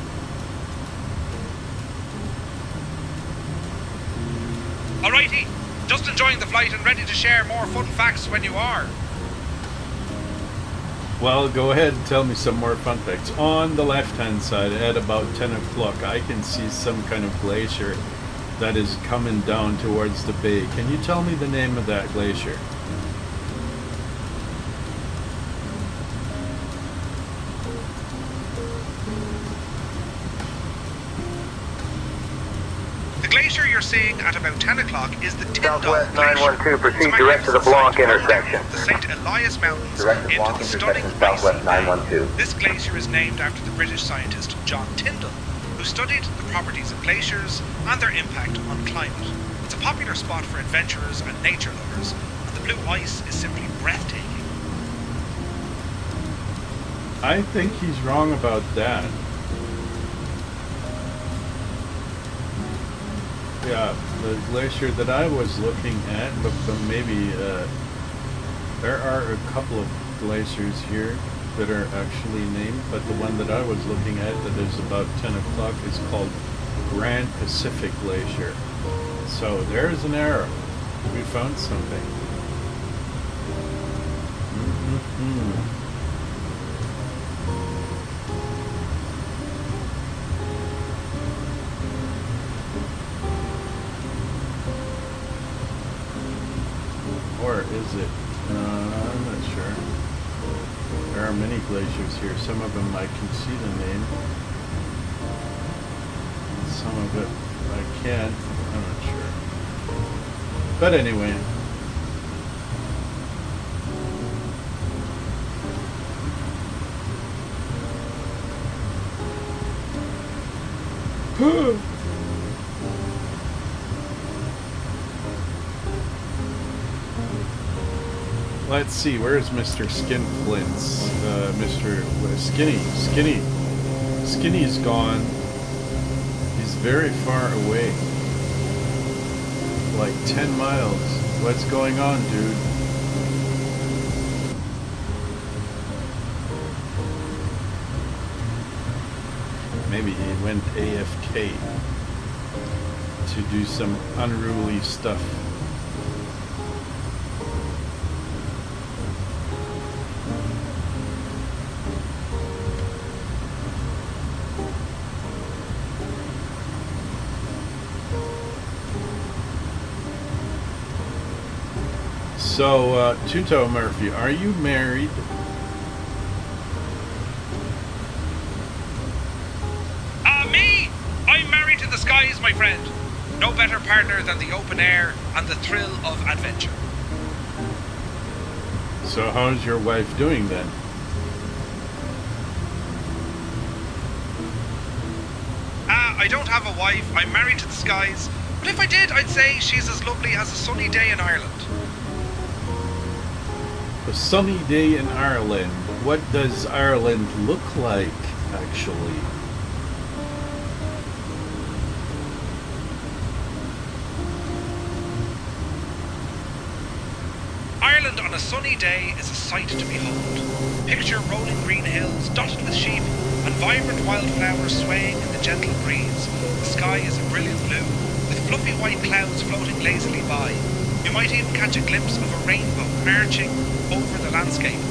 Alrighty, just enjoying the flight and ready to share more fun facts when you are. Well, go ahead and tell me some more fun facts. On the left-hand side, at about 10 o'clock, I can see some kind of glacier that is coming down towards the bay. Can you tell me the name of that glacier? The glacier you're seeing at about 10 o'clock is the Tyndall Southwest Glacier. 912, proceed It's a direct to the Blanc magnificent intersection. The St. Elias Mountains Direct to into Blanc the stunning intersection, Southwest icy bay. 912. This glacier is named after the British scientist John Tyndall, who studied the properties of glaciers and their impact on climate. It's a popular spot for adventurers and nature lovers, and the blue ice is simply breathtaking. I think he's wrong about that. Yeah, the glacier that I was looking at, but maybe there are a couple of glaciers here that are actually named, but the one that I was looking at that is about 10 o'clock is called Grand Pacific Glacier. So there's an arrow. We found something. Or is it? I'm not sure. There are many glaciers here. Some of them I can see the name. Some of it I can't. I'm not sure. But anyway. Let's see, where's Mr. Skinflints? Mr. Skinny. Skinny's gone. He's very far away. Like 10 miles. What's going on, dude? Maybe he went AFK to do some unruly stuff. So, Tuto Murphy, are you married? my friend. No better partner than the open air and the thrill of adventure. So how's your wife doing then? I don't have a wife. I'm married to the skies. But if I did, I'd say she's as lovely as a sunny day in Ireland. A sunny day in Ireland. What does Ireland look like, actually? Ireland on a sunny day is a sight to behold. Picture rolling green hills dotted with sheep and vibrant wildflowers swaying in the gentle breeze. The sky is a brilliant blue, with fluffy white clouds floating lazily by. You might even catch a glimpse of a rainbow marching over the landscape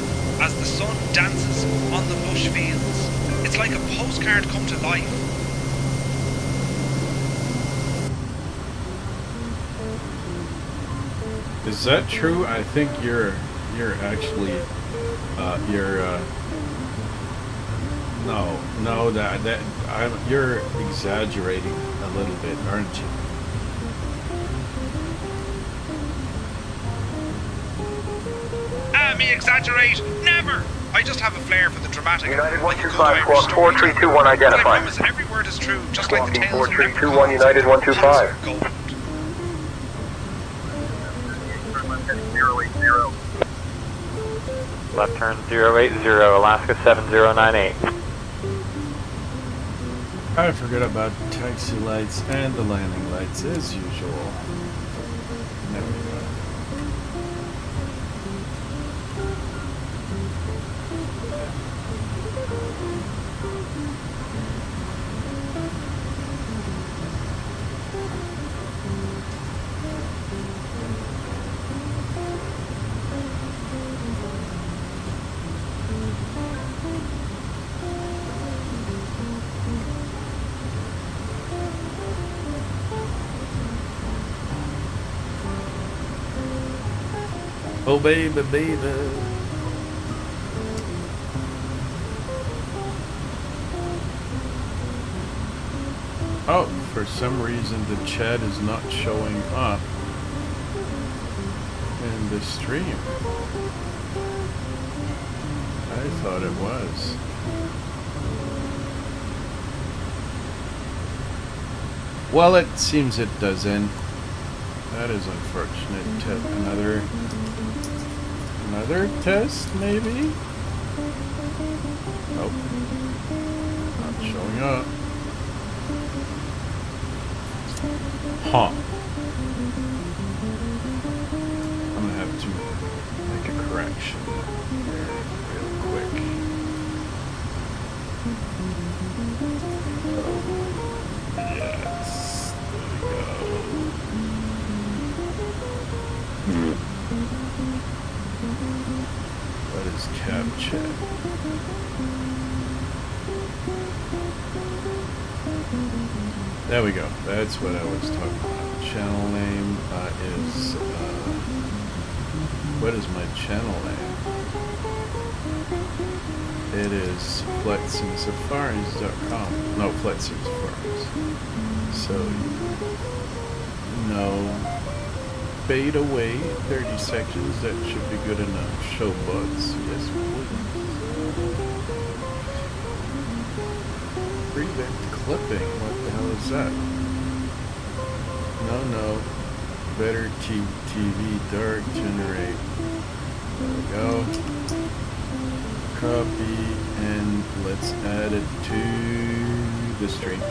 as the sun dances on the lush fields. It's like a postcard come to life. Is that true? I think you're actually you're exaggerating a little bit, aren't you? Me exaggerate? Never! I just have a flair for the dramatic. United like a good 125, Irish squawk storyteller. 4321 But I identified. promise every word is true, just like the tales of 4321 United 125. Gold. Left turn 080, Alaska 7098. I forgot about the taxi lights and the landing lights as usual. There we go. Oh baby, baby. Oh, for some reason the chat is not showing up in the stream. I thought it was. Well, it seems it doesn't. That is unfortunate. Another test, maybe? Nope. Not showing up. Huh. I'm gonna have to make a correction there real quick. Oh, yes. There we go. What is cab chat? There we go. That's what I was talking about. Channel name is... what is my channel name? It is flightsimsafaris.com. No, flightsimsafaris. So, no. Fade away 30 seconds. That should be good enough. Show buds. Yes, please. Prevent clipping. What the hell is that? No. Better TV dark generate. There we go. Copy and let's add it to the stream.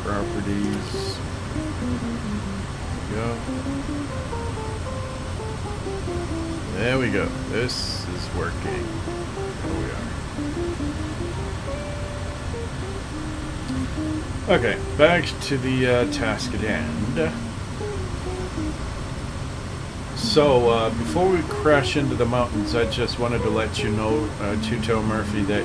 Properties. Go. There we go. This is working. Here we are. Okay, back to the task at hand. So, before we crash into the mountains, I just wanted to let you know, Tuto Murphy, that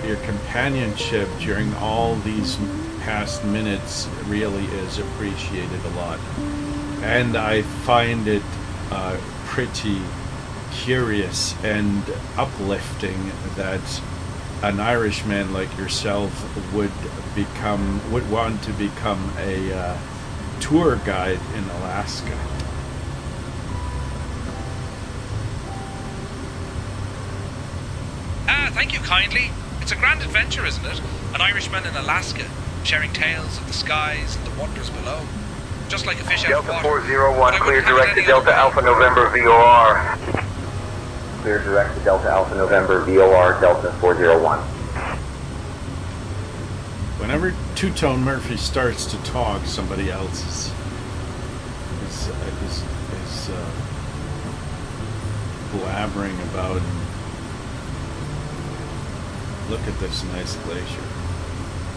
your companionship during all these past minutes really is appreciated a lot, and I find it pretty curious and uplifting that an Irishman like yourself would want to become a tour guide in Alaska. Thank you kindly. It's a grand adventure, isn't it? An Irishman in Alaska, sharing tales of the skies and the wonders below. Just like a fish out of Delta water. 401, But I clear wouldn't have direct it to any Delta other way. Alpha November VOR. Clear direct to Delta Alpha November VOR, Delta 401. Whenever Two-Tone Murphy starts to talk, somebody else is blabbering about him. Look at this nice glacier.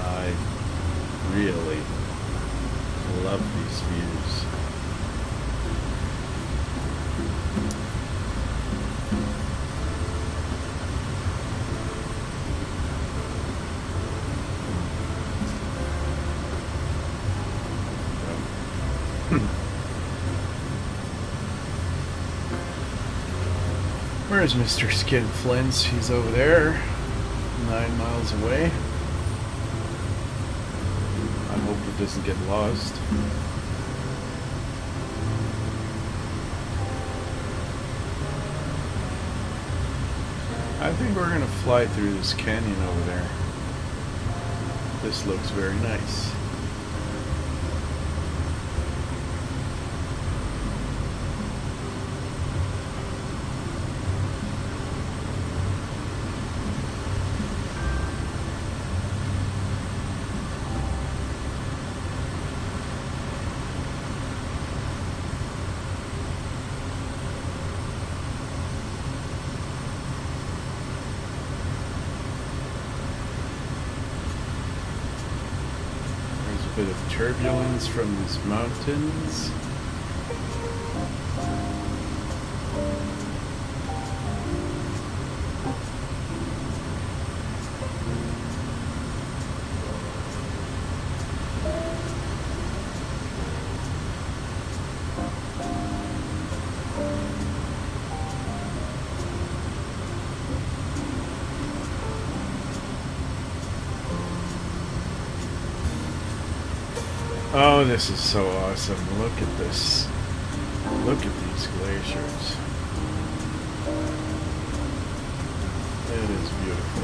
I really love these views. Where's Mr. Skinflints? He's over there, 9 miles away. I hope he doesn't get lost. I think we're gonna fly through this canyon over there. This looks very nice. Bit of turbulence from these mountains. Oh, this is so awesome. Look at this. Look at these glaciers. It is beautiful.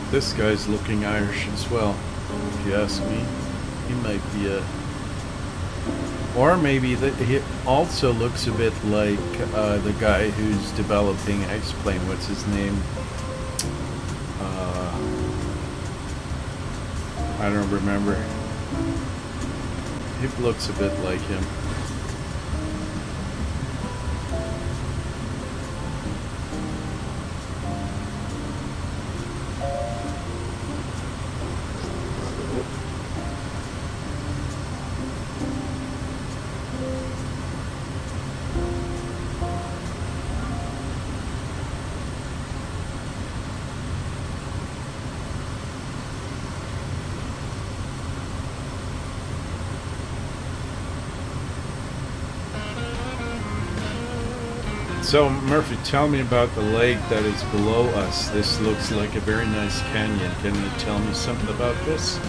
This guy's looking Irish as well, if you ask me. He might be a... Or maybe he also looks a bit like the guy who's developing X-Plane. What's his name? I don't remember. He looks a bit like him. So, Murphy, tell me about the lake that is below us. This looks like a very nice canyon. Can you tell me something about this?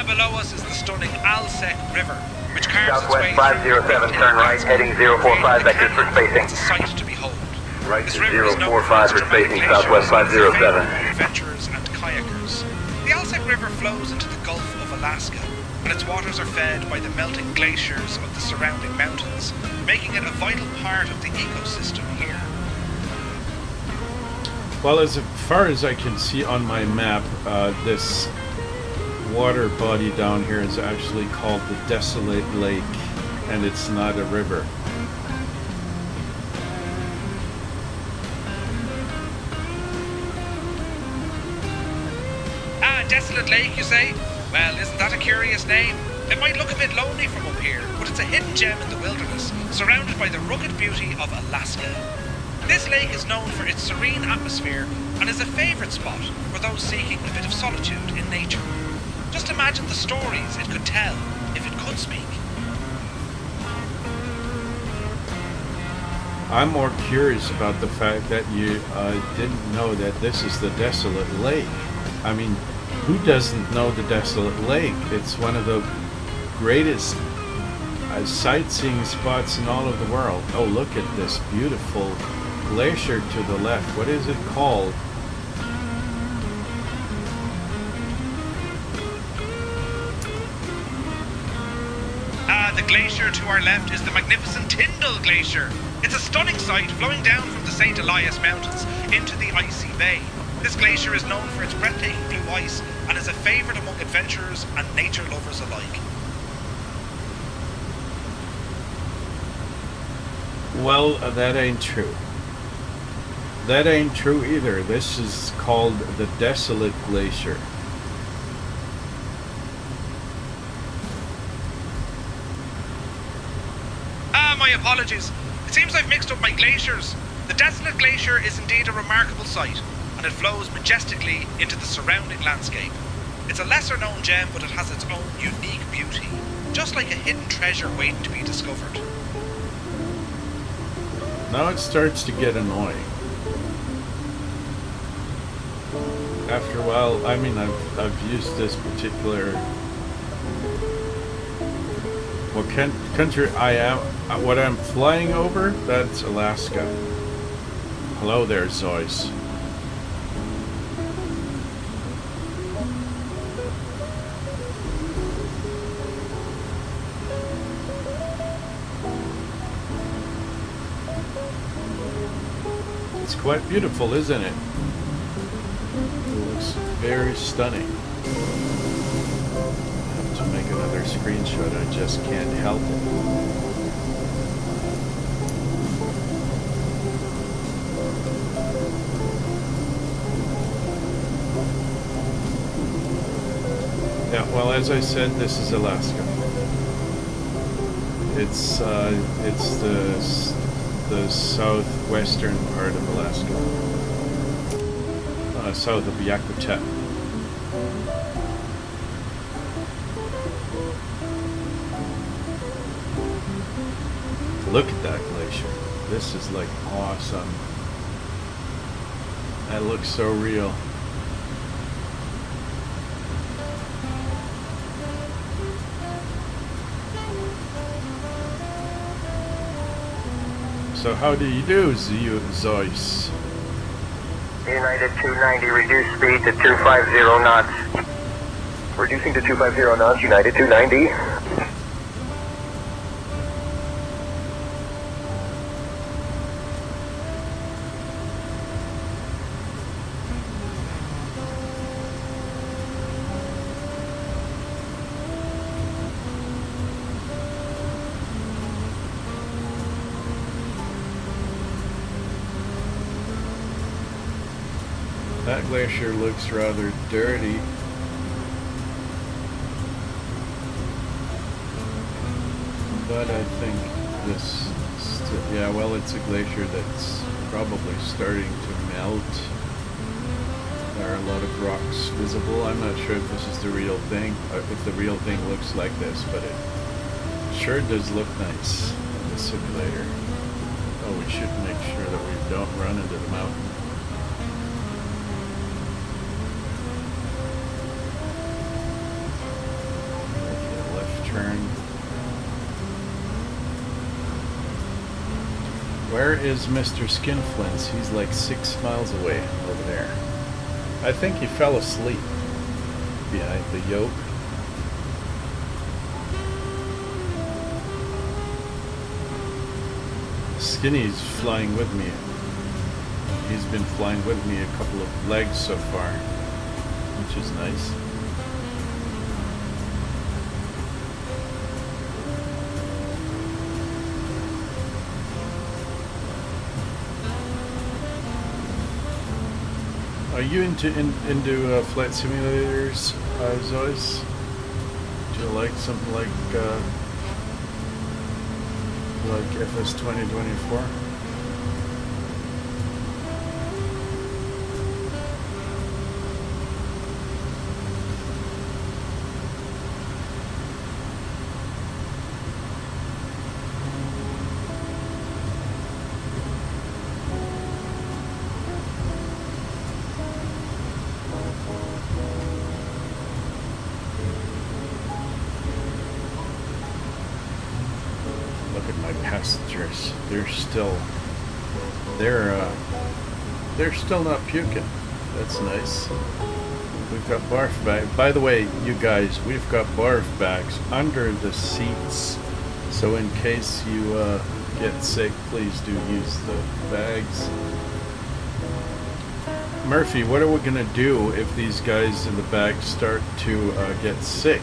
Below us is the stunning Alsek River, which carves its way Southwest through 507, turn right, heading 045 vectors for spacing. It's a sight to behold. Right This to river is known 045 for for its spacing, dramatic Southwest glaciers, 507. adventurers and kayakers. The Alsek River flows into the Gulf of Alaska, and its waters are fed by the melting glaciers of the surrounding mountains, making it a vital part of the ecosystem here. Well, as far as I can see on my map, this water body down here is actually called the Desolate Lake, and it's not a river. Ah, Desolate Lake, you say? Well, isn't that a curious name? It might look a bit lonely from up here, but it's a hidden gem in the wilderness, surrounded by the rugged beauty of Alaska. This lake is known for its serene atmosphere and is a favourite spot for those seeking a bit of solitude in nature. Just imagine the stories it could tell if it could speak. I'm more curious about the fact that you didn't know that this is the Desolate Lake. I mean, who doesn't know the Desolate Lake? It's one of the greatest sightseeing spots in all of the world. Oh, look at this beautiful glacier to the left. What is it called? The glacier to our left is the magnificent Tyndall Glacier. It's a stunning sight flowing down from the St. Elias Mountains into the icy bay. This glacier is known for its breathtaking blue ice and is a favourite among adventurers and nature lovers alike. Well, that ain't true. That ain't true either. This is called the Desolate Glacier. My apologies. It seems I've mixed up my glaciers. The Desolate Glacier is indeed a remarkable sight, and it flows majestically into the surrounding landscape. It's a lesser known gem, but it has its own unique beauty, just like a hidden treasure waiting to be discovered. Now it starts to get annoying. After a while, I mean, I've used this particular... What country I am, what I'm flying over, that's Alaska. Hello there, Zeus. It's quite beautiful, isn't it? It looks very stunning. To make another screenshot, I just can't help it. Yeah, well, as I said, this is Alaska. It's the southwestern part of Alaska, south of Yakutat. Look at that glacier. This is like awesome. That looks so real. So how do you do, Zeus? United 290, reduce speed to 250 knots. Reducing to 250 knots, United 290. That glacier looks rather dirty. But I think this, yeah, well, it's a glacier that's probably starting to melt. There are a lot of rocks visible. I'm not sure if this is the real thing, or if the real thing looks like this, but it sure does look nice in the simulator. Oh, we should make sure that we don't run into the mountain. Turn. Where is Mr. Skinflints? He's like 6 miles away over there. I think he fell asleep behind the yoke. Skinny's flying with me. He's been flying with me a couple of legs so far, which is nice. Are you into flight simulators, Zois? Do you like something like FS 2024? Passengers, they're still not puking. That's nice. We've got barf bags. By the way, you guys, we've got barf bags under the seats, so in case you get sick, please do use the bags. Murphy, what are we gonna do if these guys in the back start to get sick?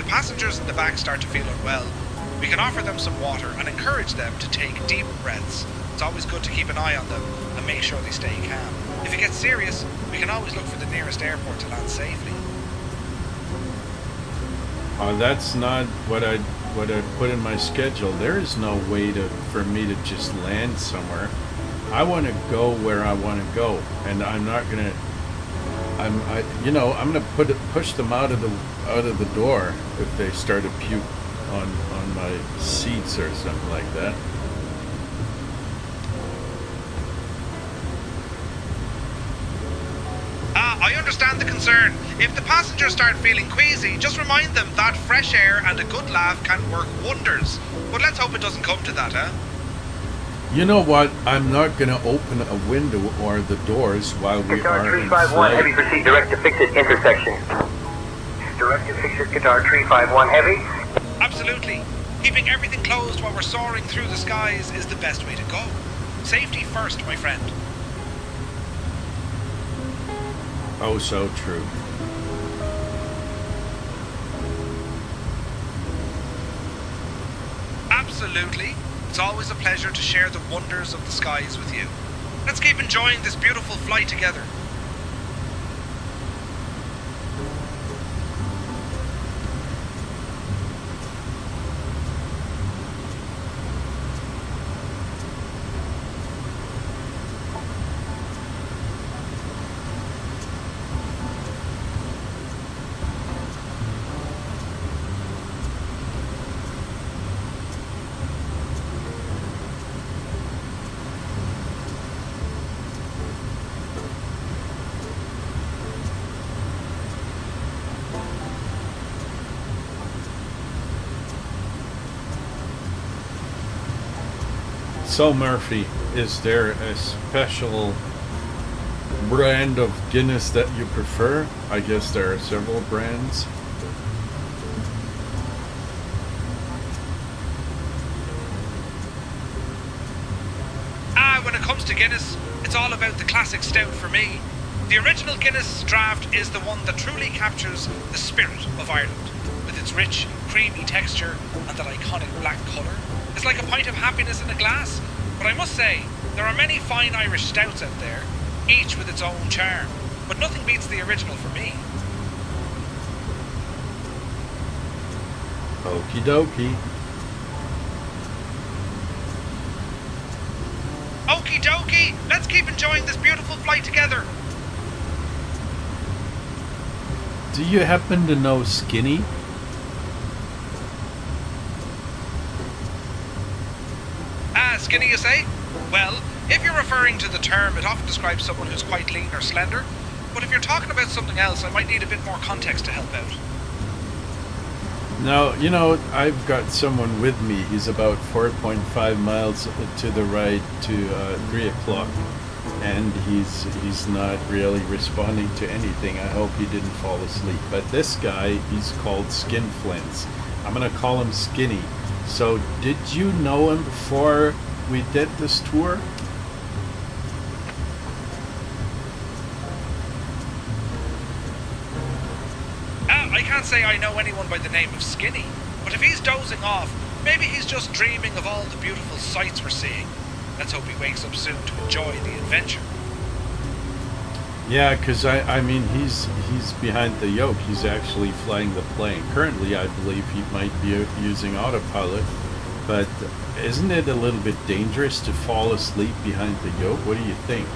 Passengers in the back start to feel unwell, we can offer them some water and encourage them to take deep breaths. It's always good to keep an eye on them and make sure they stay calm. If it gets serious, we can always look for the nearest airport to land safely. That's not what I put in my schedule. There is no way for me to just land somewhere. I want to go where I want to go, and I'm not gonna. I'm gonna push them out of the door if they start to puke on my seats or something like that. I understand the concern. If the passengers start feeling queasy, just remind them that fresh air and a good laugh can work wonders. But let's hope it doesn't come to that, huh? You know what? I'm not going to open a window or the doors while we Qatar are in 351 flight. Heavy, proceed direct to fix at intersection. Direct to fix at Qatar 351 Heavy. Absolutely. Keeping everything closed while we're soaring through the skies is the best way to go. Safety first, my friend. Oh, so true. Absolutely. It's always a pleasure to share the wonders of the skies with you. Let's keep enjoying this beautiful flight together. So Murphy, is there a special brand of Guinness that you prefer? I guess there are several brands. When it comes to Guinness, it's all about the classic stout for me. The original Guinness draft is the one that truly captures the spirit of Ireland, with its rich, creamy texture and that iconic black colour. It's like a pint of happiness in a glass. But I must say, there are many fine Irish stouts out there, each with its own charm, but nothing beats the original for me. Okie dokie. Okie dokie, let's keep enjoying this beautiful flight together. Do you happen to know Skinny? Skinny, you say? Well, if you're referring to the term, it often describes someone who's quite lean or slender. But if you're talking about something else, I might need a bit more context to help out. Now, I've got someone with me. He's about 4.5 miles to the right to 3 o'clock. And he's not really responding to anything. I hope he didn't fall asleep. But this guy, he's called Skinflints. I'm going to call him Skinny. So, did you know him before we did this tour? I can't say I know anyone by the name of Skinny, but if he's dozing off, maybe he's just dreaming of all the beautiful sights we're seeing. Let's hope he wakes up soon to enjoy the adventure. Yeah, because I mean, he's behind the yoke. He's actually flying the plane. Currently, I believe he might be using autopilot. But isn't it a little bit dangerous to fall asleep behind the yoke? What do you think?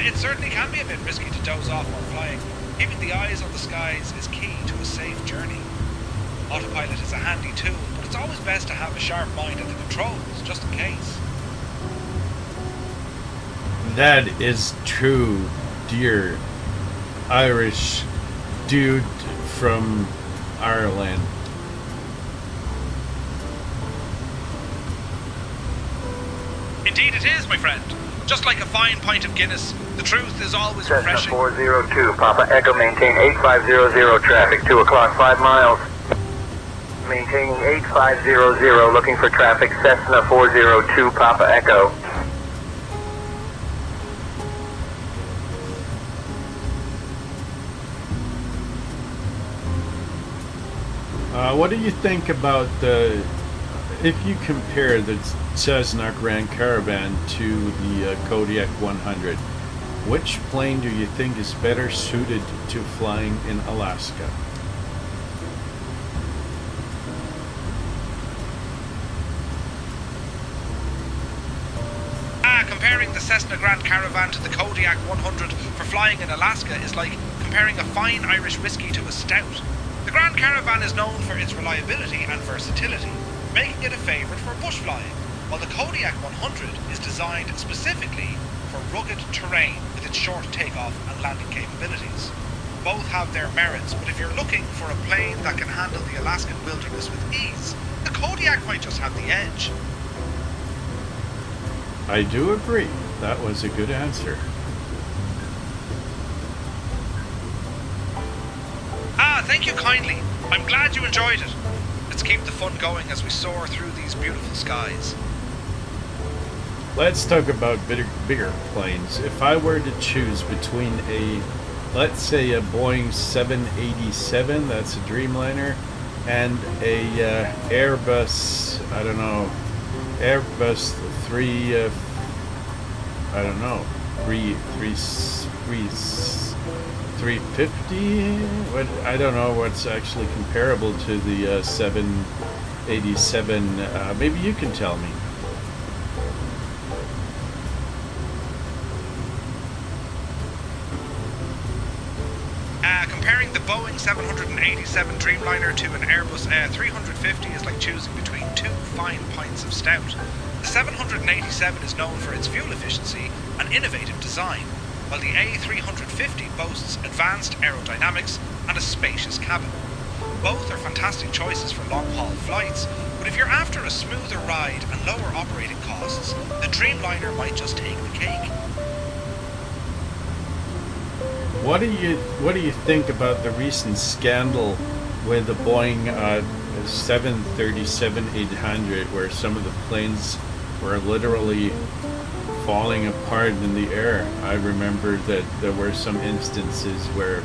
It certainly can be a bit risky to doze off while flying. Keeping the eyes on the skies is key to a safe journey. Autopilot is a handy tool, but it's always best to have a sharp mind at the controls, just in case. That is true, dear Irish dude from Ireland. Indeed it is, my friend. Just like a fine pint of Guinness, the truth is always Cessna refreshing. 402, Papa Echo, maintain 8500 traffic, 2 o'clock, 5 miles. Maintaining 8500, looking for traffic, Cessna 402, Papa Echo. What do you think about the, if you compare the Cessna Grand Caravan to the Kodiak 100, which plane do you think is better suited to flying in Alaska? Comparing the Cessna Grand Caravan to the Kodiak 100 for flying in Alaska is like comparing a fine Irish whiskey to a stout. The Grand Caravan is known for its reliability and versatility, making it a favourite for bush flying, while the Kodiak 100 is designed specifically for rugged terrain with its short takeoff and landing capabilities. Both have their merits, but if you're looking for a plane that can handle the Alaskan wilderness with ease, the Kodiak might just have the edge. I do agree. That was a good answer. Thank you kindly. I'm glad you enjoyed it. Let's keep the fun going as we soar through these beautiful skies. Let's talk about bigger planes. If I were to choose between a, let's say a Boeing 787, that's a Dreamliner, and a Airbus, I don't know, Airbus 350? What, I don't know what's actually comparable to the 787. Maybe you can tell me. Comparing the Boeing 787 Dreamliner to an Airbus 350 is like choosing between two fine pints of stout. The 787 is known for its fuel efficiency and innovative design, while the A350 boasts advanced aerodynamics and a spacious cabin. Both are fantastic choices for long-haul flights, but if you're after a smoother ride and lower operating costs, the Dreamliner might just take the cake. What do you think about the recent scandal with the Boeing 737-800, where some of the planes were literally falling apart in the air? I remember that there were some instances where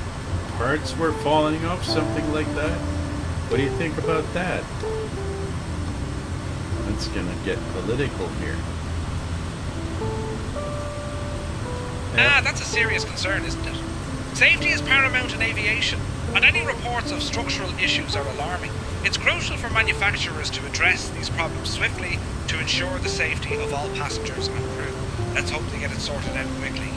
parts were falling off, something like that. What do you think about that? It's gonna get political here. That's a serious concern, isn't it? Safety is paramount in aviation, and any reports of structural issues are alarming. It's crucial for manufacturers to address these problems swiftly to ensure the safety of all passengers and crew. Let's hope they get it sorted out quickly.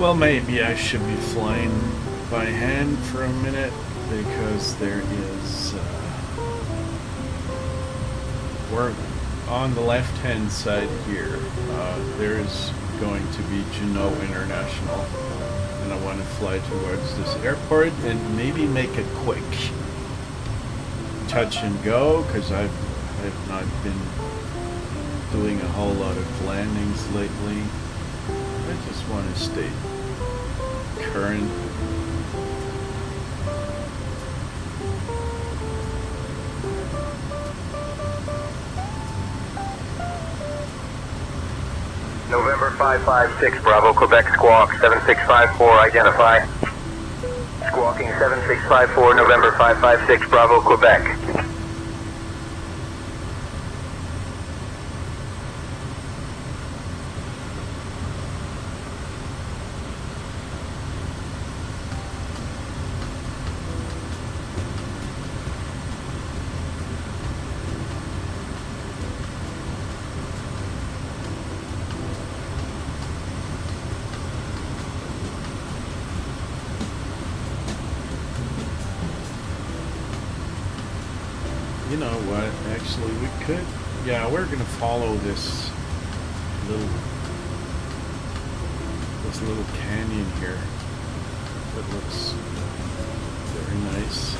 Well, maybe I should be flying by hand for a minute, because there is we're on the left-hand side here. There is going to be Juneau International, and I want to fly towards this airport and maybe make a quick touch and go, because I've not been doing a whole lot of landings lately. I just want to stay current. November 556, Bravo, Quebec Squawk, 7654, identify. Squawking 7654, November 556, Bravo, Quebec. You know what? Actually, we could. Yeah, we're gonna follow this little canyon here. That looks very nice.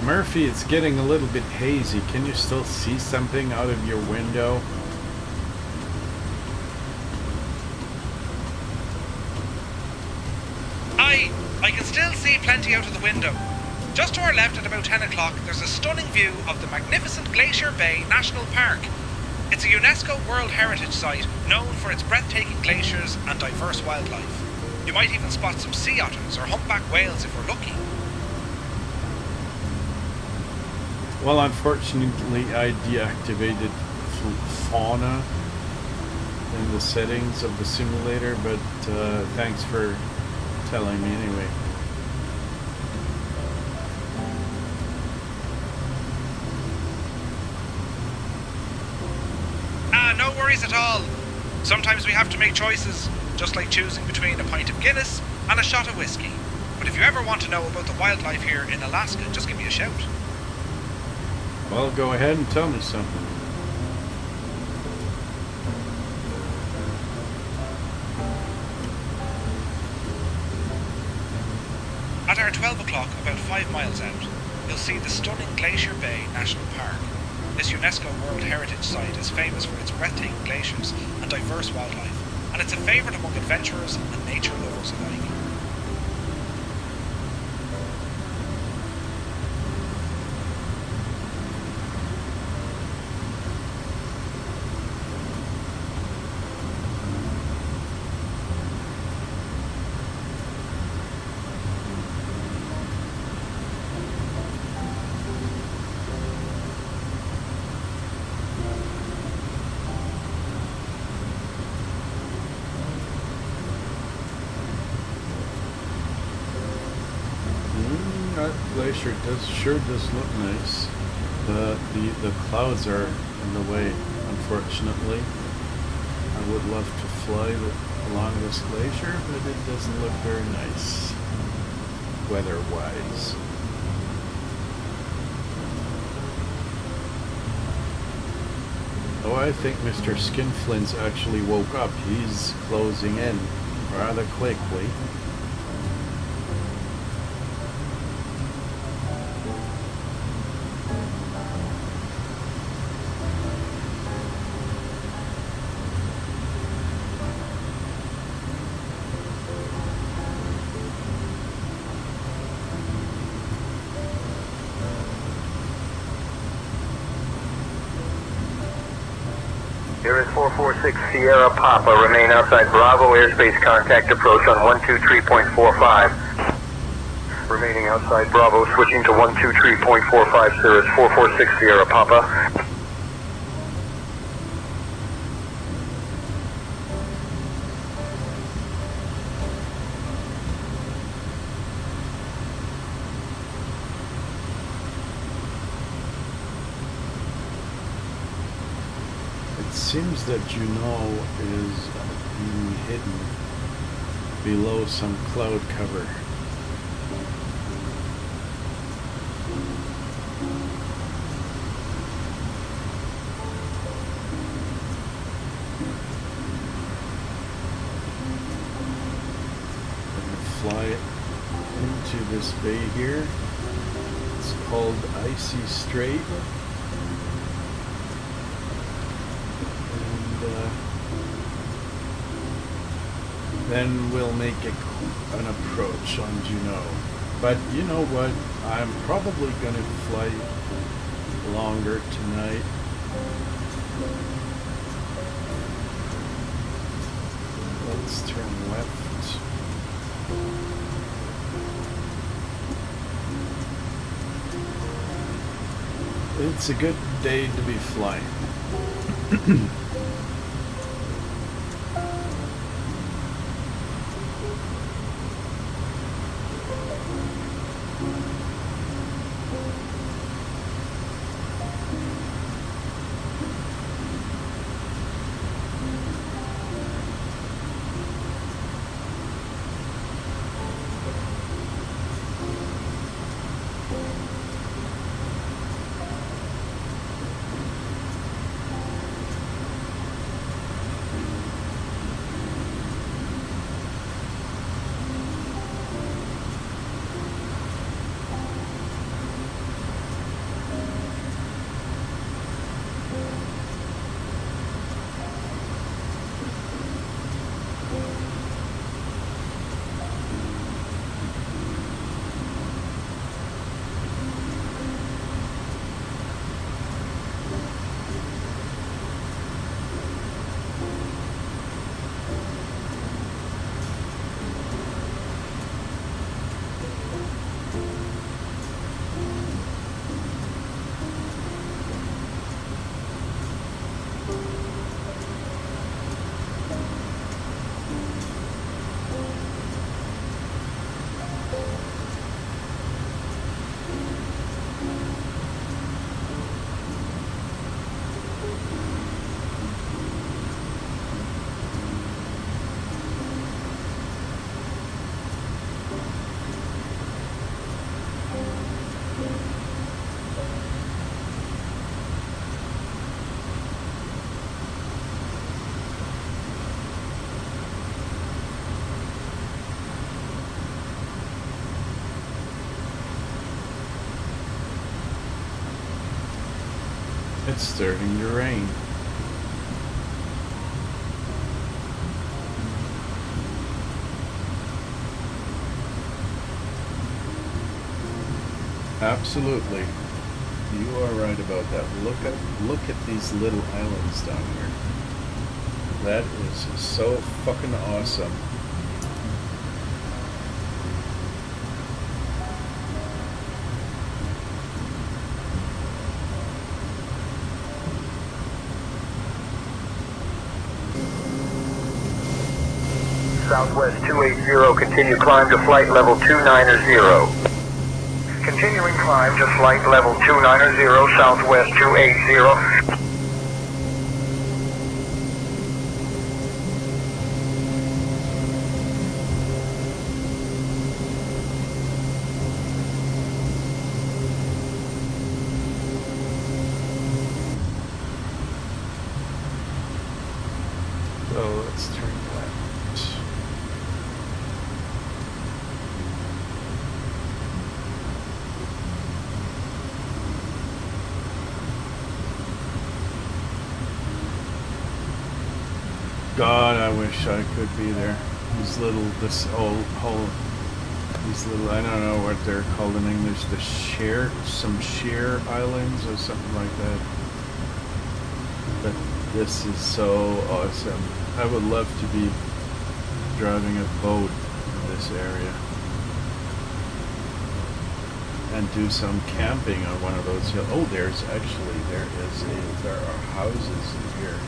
Murphy, it's getting a little bit hazy. Can you still see something out of your window? I can still see plenty out of the window. Just to our left at about 10 o'clock, there's a stunning view of the magnificent Glacier Bay National Park. It's a UNESCO World Heritage Site known for its breathtaking glaciers and diverse wildlife. You might even spot some sea otters or humpback whales if we're lucky. Well, unfortunately, I deactivated fauna in the settings of the simulator, but thanks for telling me anyway. No worries at all. Sometimes we have to make choices, just like choosing between a pint of Guinness and a shot of whiskey. But if you ever want to know about the wildlife here in Alaska, just give me a shout. Well, go ahead and tell me something. At our 12 o'clock, about 5 miles out, you'll see the stunning Glacier Bay National Park. This UNESCO World Heritage Site is famous for its breathtaking glaciers and diverse wildlife, and it's a favourite among adventurers and nature lovers alike. That glacier sure does look nice. The clouds are in the way, unfortunately. I would love to fly along this glacier, but it doesn't look very nice weather-wise. Oh, I think Mr. Skinflint's actually woke up. He's closing in rather quickly. Here is 446 Sierra Papa. Remain outside Bravo. Airspace contact approach on 123.45. Remaining outside Bravo. Switching to 123.45. Sir, is 446 Sierra Papa. It seems that Juneau is being hidden below some cloud cover. I'm going to fly into this bay here. It's called Icy Strait. then we'll make an approach on Juneau. But you know what? I'm probably going to fly longer tonight. Let's turn left. It's a good day to be flying. It's starting to rain. Absolutely. You are right about that. Look at these little islands down here. That is so fucking awesome. Southwest 280, continue climb to flight level 290. Continuing climb to flight level 290, Southwest 280. So let's turn left. God, I wish I could be there. These little, these little, I don't know what they're called in English, some sheer islands or something like that. But this is so awesome. I would love to be driving a boat in this area and do some camping on one of those hills. Oh, there are houses in here.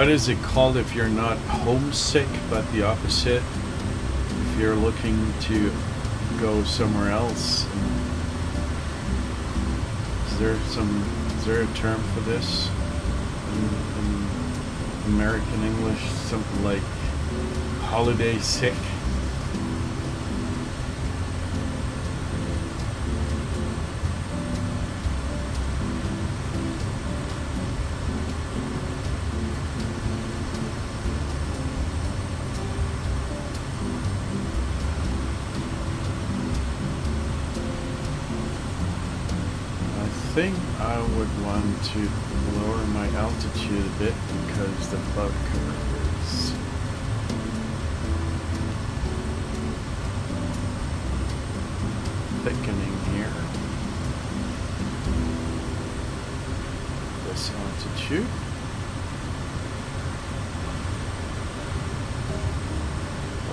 what is it called if you're not homesick, but the opposite? If you're looking to go somewhere else, is there a term for this in American English? Something like holiday sick? I think I would want to lower my altitude a bit because the cloud cover is thickening here. This altitude.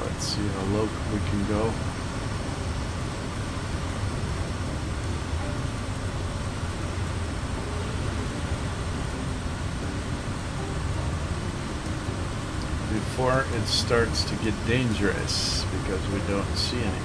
Let's see how low we can go. Before it starts to get dangerous because we don't see anything.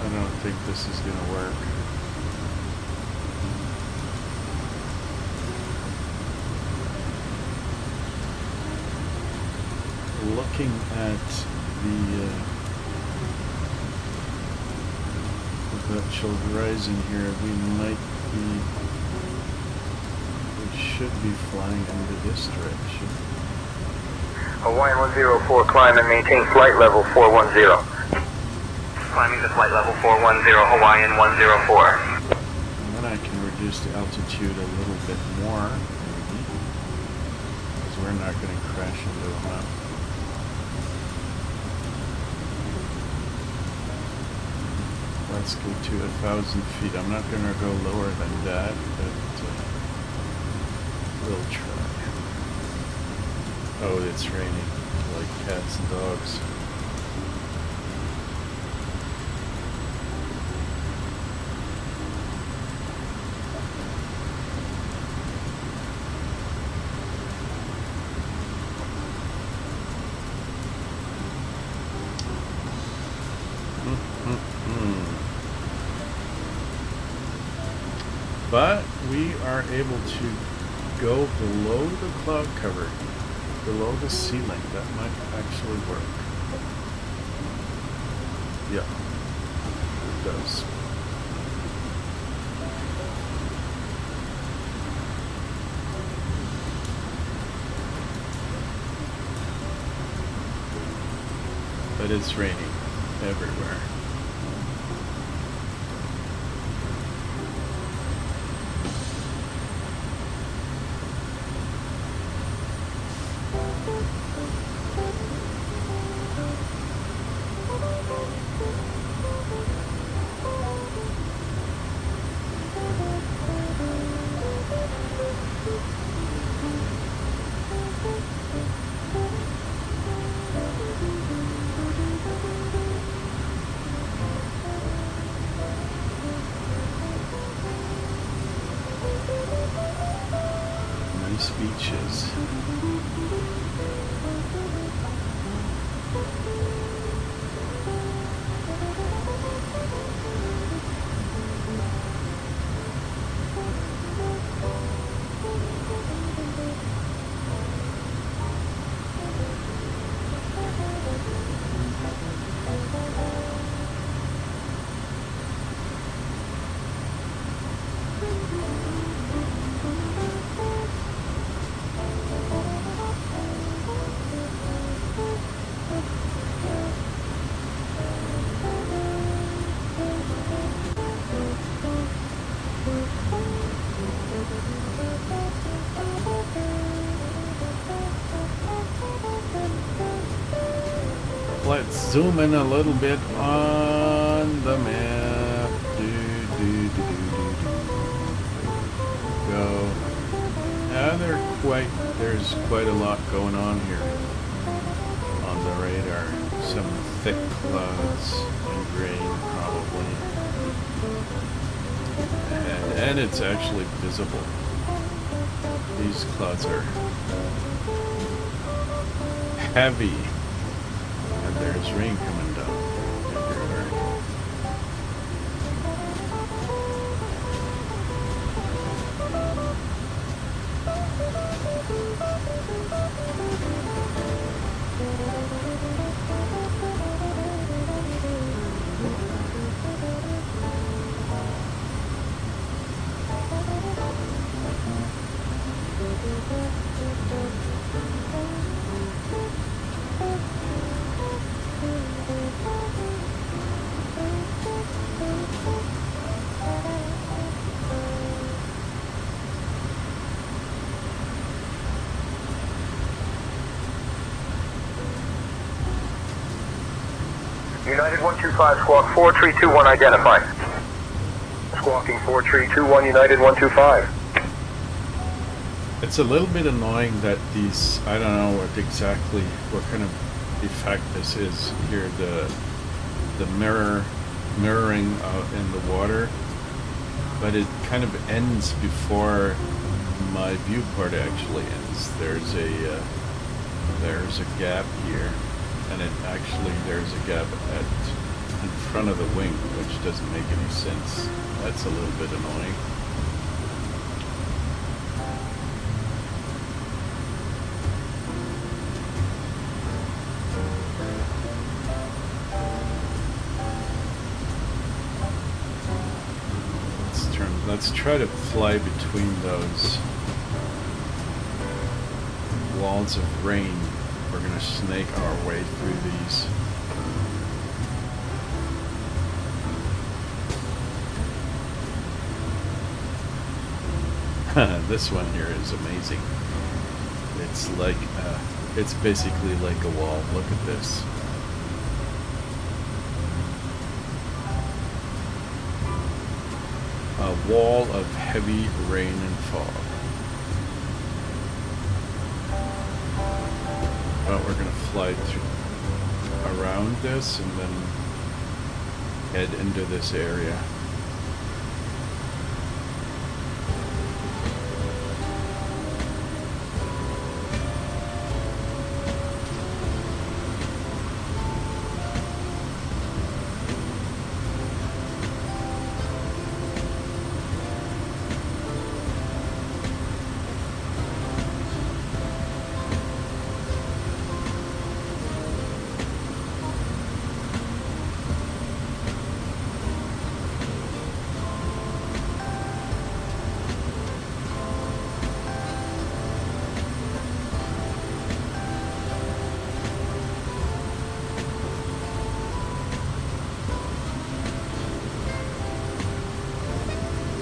I don't think this is going to work. Looking at the virtual horizon here, we should be flying under this direction. Hawaiian 104, climb and maintain flight level 410. Climbing to flight level 410, Hawaiian 104. And then I can reduce the altitude a little bit more, maybe, because we're not going to crash into a mountain. Let's go to 1,000 feet. I'm not going to go lower than that, but we'll try. Oh, it's raining like cats and dogs. But we are able to go below the cloud cover, below the ceiling. That might actually work. Yeah, it does. But it's raining everywhere. Beaches. Let's zoom in a little bit on the map. Go. Yeah, there's quite a lot going on here on the radar. Some thick clouds and grain probably. And it's actually visible. These clouds are heavy. And there's rain coming down everywhere. United 125, squawk 4321, identify. Squawking 4321, United 125. It's a little bit annoying that these, I don't know what kind of effect this is here, the mirroring in the water, but it kind of ends before my viewport actually ends. There's a gap here, and there's a gap in front of the wing, which doesn't make any sense. That's a little bit annoying. Let's try to fly between those walls of rain. We're going to snake our way through these. This one here is amazing. It's like, it's basically like a wall. Look at this. A wall of heavy rain and fog. But we're going to fly through around this and then head into this area.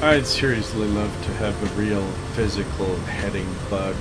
I'd seriously love to have a real physical heading bug.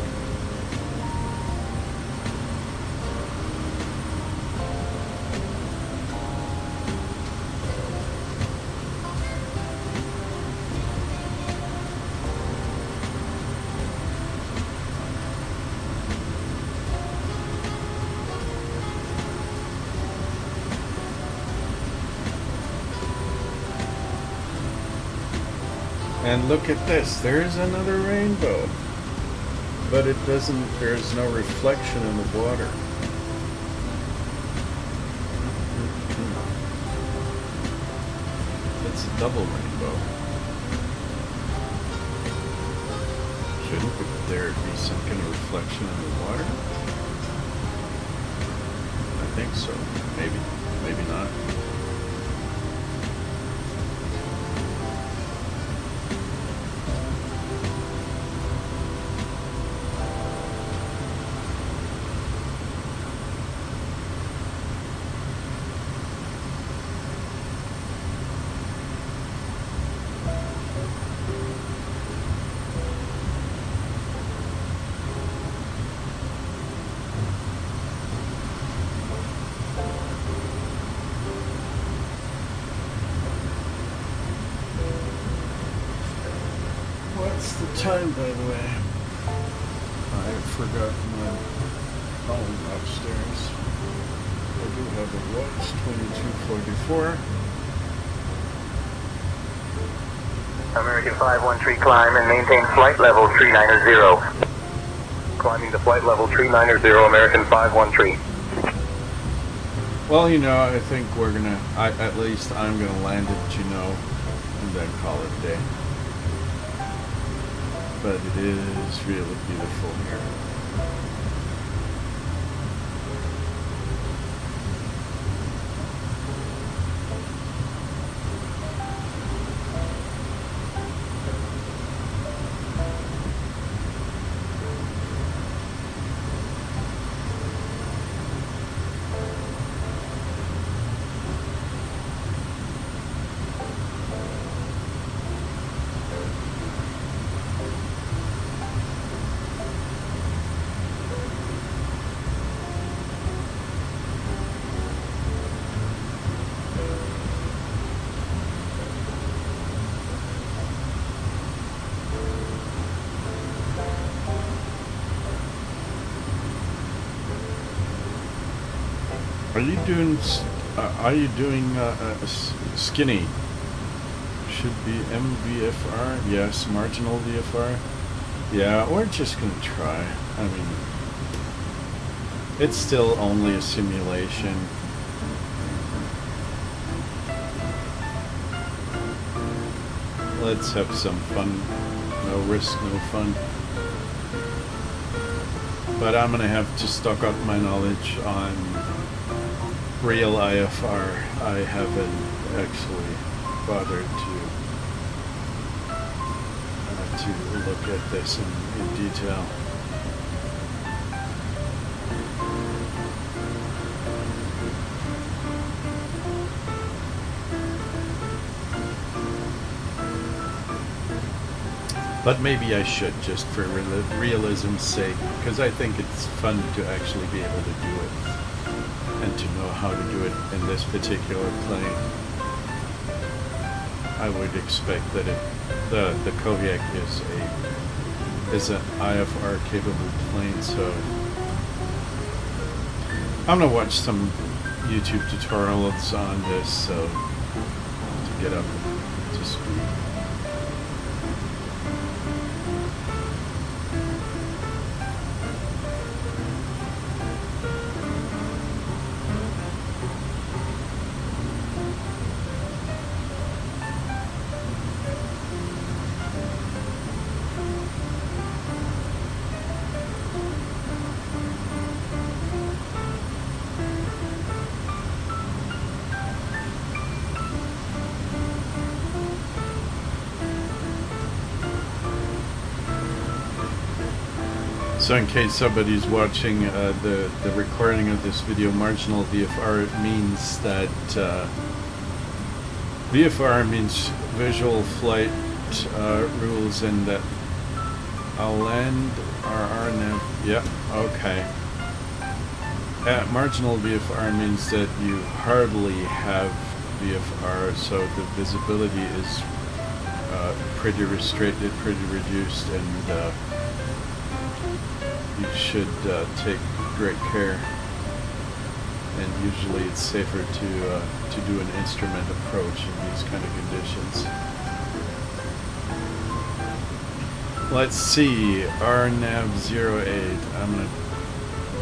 And look at this, there's another rainbow. But there's no reflection in the water. It's a double rainbow. Shouldn't there be some kind of reflection in the water? I think so. Maybe. Maybe not. What's the time, by the way? I forgot my phone upstairs. I do have a watch, 2244. American 513 climb and maintain flight level 390. Climbing to flight level 390, American 513. Well, you know, I think we're gonna, at least I'm gonna land at Juneau and then call it a day. But it is really beautiful here. Are you doing skinny? Should be MVFR. Yes, marginal VFR. Yeah, we're just gonna try. I mean, it's still only a simulation. Let's have some fun. No risk, no fun. But I'm gonna have to stock up my knowledge on real IFR. I haven't actually bothered to look at this in detail. But maybe I should, just for realism's sake, because I think it's fun to actually be able to do it and to know how to do it in this particular plane. I would expect that the Kodiak is an IFR capable plane, so I'm gonna watch some YouTube tutorials on this so to get up to speed. So in case somebody's watching the recording of this video, marginal VFR means that VFR means visual flight rules, and that I'll land RNAV. Yeah, okay. Marginal VFR means that you hardly have VFR, so the visibility is pretty restricted, pretty reduced, and you should take great care, and usually it's safer to do an instrument approach in these kind of conditions. Let's see, RNAV 08. I'm gonna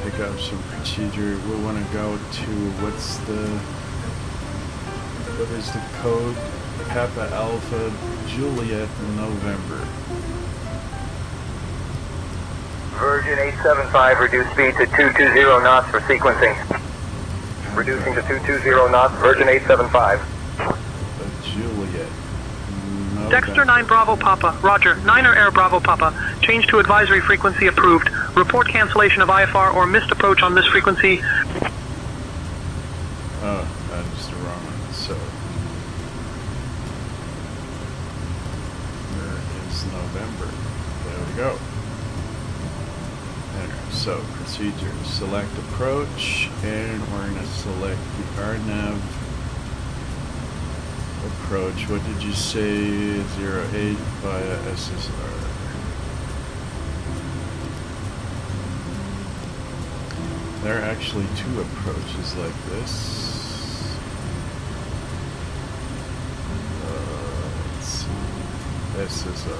pick up some procedure. We want to go to what is the code? Papa Alpha Juliet November. Virgin 875, reduce speed to 220 knots for sequencing. Reducing to 220 knots, Virgin 875. Juliet. November. Dexter 9 Bravo Papa, roger. 9er Air Bravo Papa. Change to advisory frequency approved. Report cancellation of IFR or missed approach on this frequency. Oh, that is the wrong one. So, where is November? There we go. So, procedures, select approach, and we're going to select the RNAV approach. What did you say? 08 via SSR. There are actually two approaches like this. Let's see. This is our.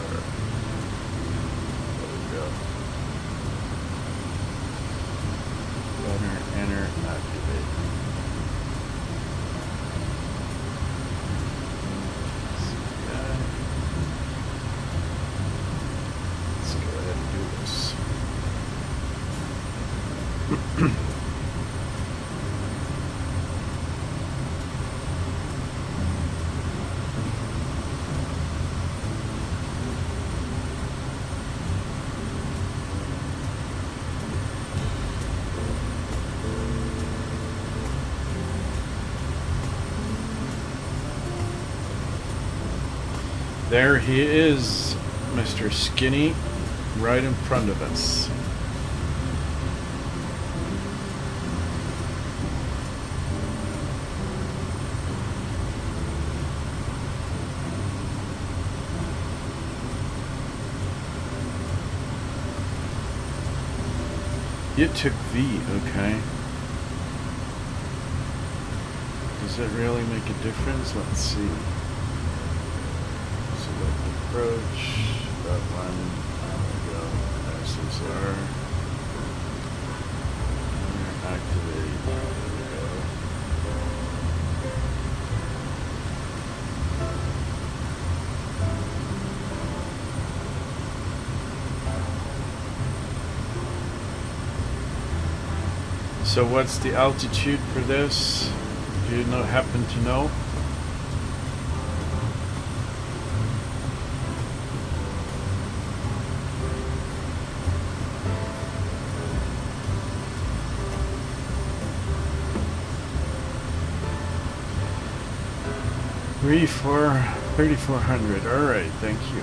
There we go. Enter, activate. Let's go ahead and do this. There he is, Mr. Skinny, right in front of us. You took V, okay. Does it really make a difference? Let's see. Select approach, that one, there we go, SSR, activate, there we go. So what's the altitude for this? Do you happen to know? For 3,400. All right, thank you.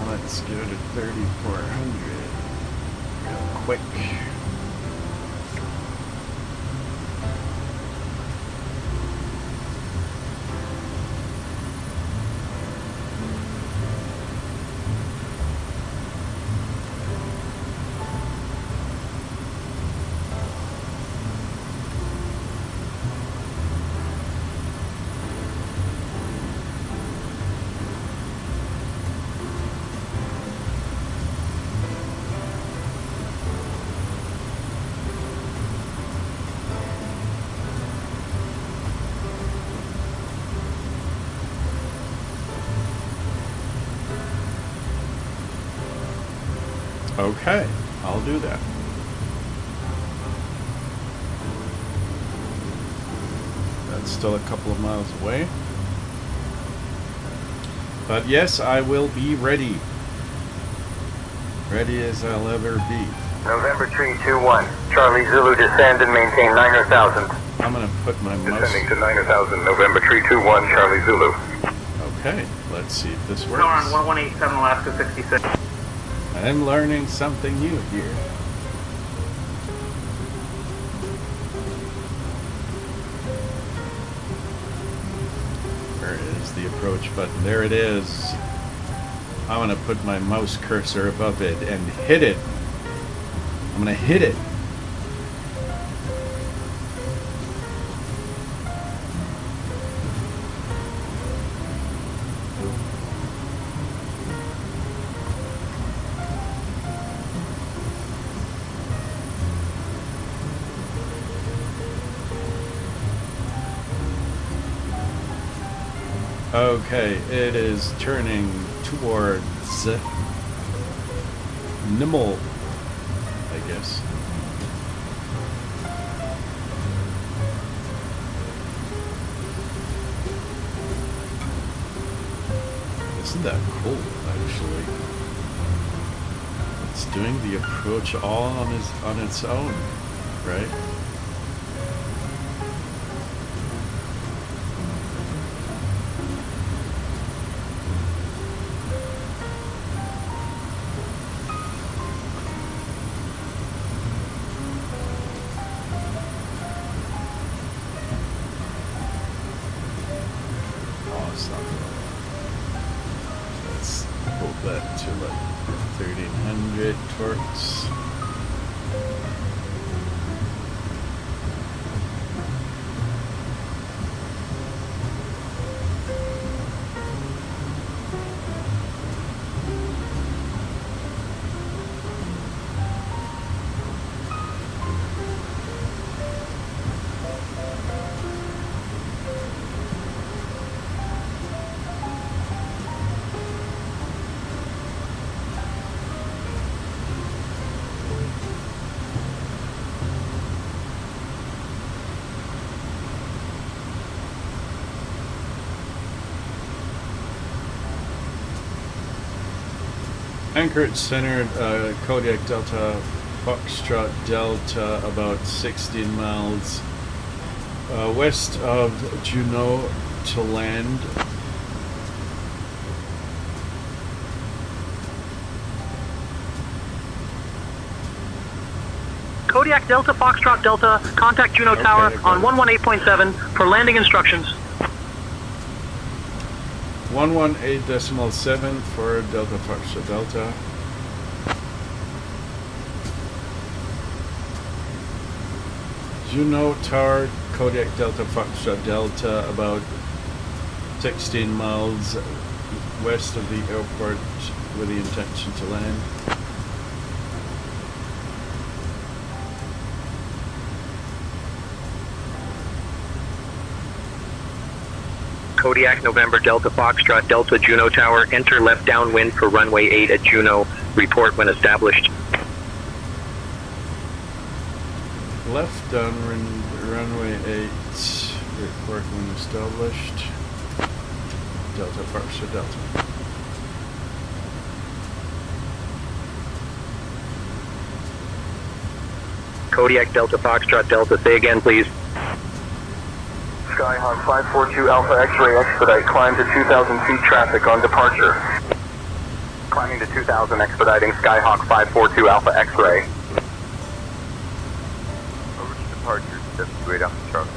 Let's go to 3,400 real quick. Okay, I'll do that. That's still a couple of miles away. But yes, I will be ready. Ready as I'll ever be. November 321, Charlie Zulu, descend and maintain 9,000. I'm going to put my mouse... Descending to 9,000, November 321, Charlie Zulu. Okay, let's see if this works. on 1187 Alaska 66. I'm learning something new here. Where is the approach button? There it is. I'm going to put my mouse cursor above it and hit it. I'm going to hit it. Okay, it is turning towards Nimble, I guess. Isn't that cool, actually? It's doing the approach all on its own, right? Awesome. Let's pull build that to like 1300 torques. Anchorage Center, Kodiak Delta, Foxtrot Delta, about 16 miles west of Juneau to land. Kodiak Delta, Foxtrot Delta, contact Juneau Tower on 118.7 for landing instructions. 118.7 for Delta Foxtrot Delta. Juneau Tower, Kodiak Delta Foxtrot Delta, about 16 miles west of the airport with the intention to land. Kodiak, November, Delta, Foxtrot, Delta, Juneau Tower. Enter left downwind for runway 8 at Juneau. Report when established. Left downwind, runway 8. Report when established. Delta, Foxtrot, Delta. Kodiak, Delta, Foxtrot, Delta. Say again, please. Skyhawk 542 Alpha X-ray expedite, climb to 2,000 feet traffic on departure. Climbing to 2,000, expediting Skyhawk 542 Alpha X-ray. Over to departure, 78 Alpha Charlie.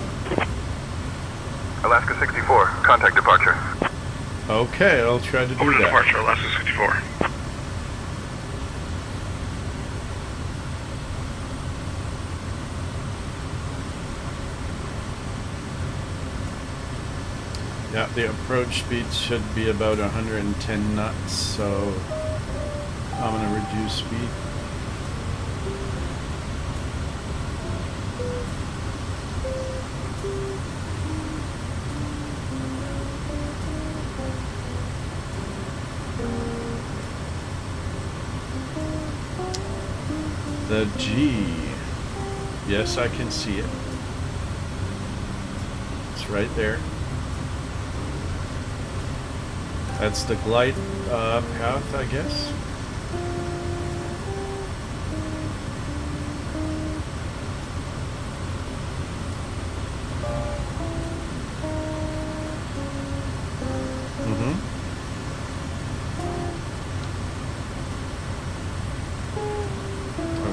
Alaska 64, contact departure. Okay, I'll try to do Over to that. departure, Alaska 64. Yeah, the approach speed should be about 110 knots, so I'm going to reduce speed. The G. Yes, I can see it. It's right there. That's the glide path, I guess.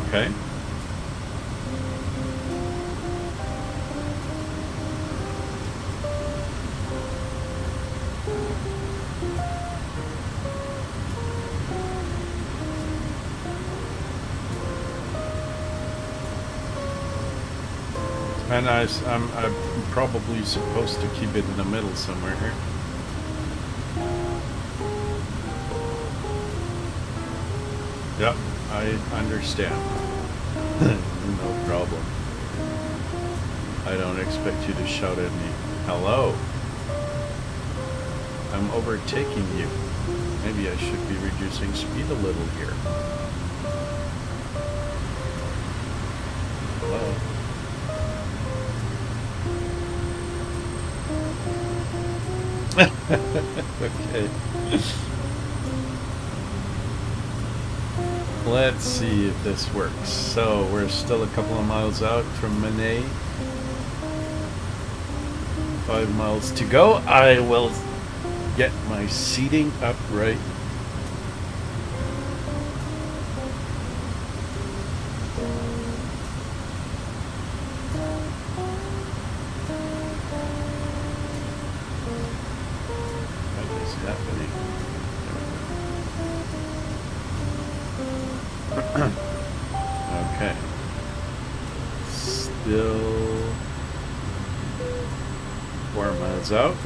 Okay. And I'm probably supposed to keep it in the middle somewhere here. Yep, I understand. No problem. I don't expect you to shout at me. Hello. I'm overtaking you. Maybe I should be reducing speed a little here. Hello. Okay. Let's see if this works. So we're still a couple of miles out from Manet. 5 miles to go. I will get my seating up right. What is happening? Okay. Still 4 miles out.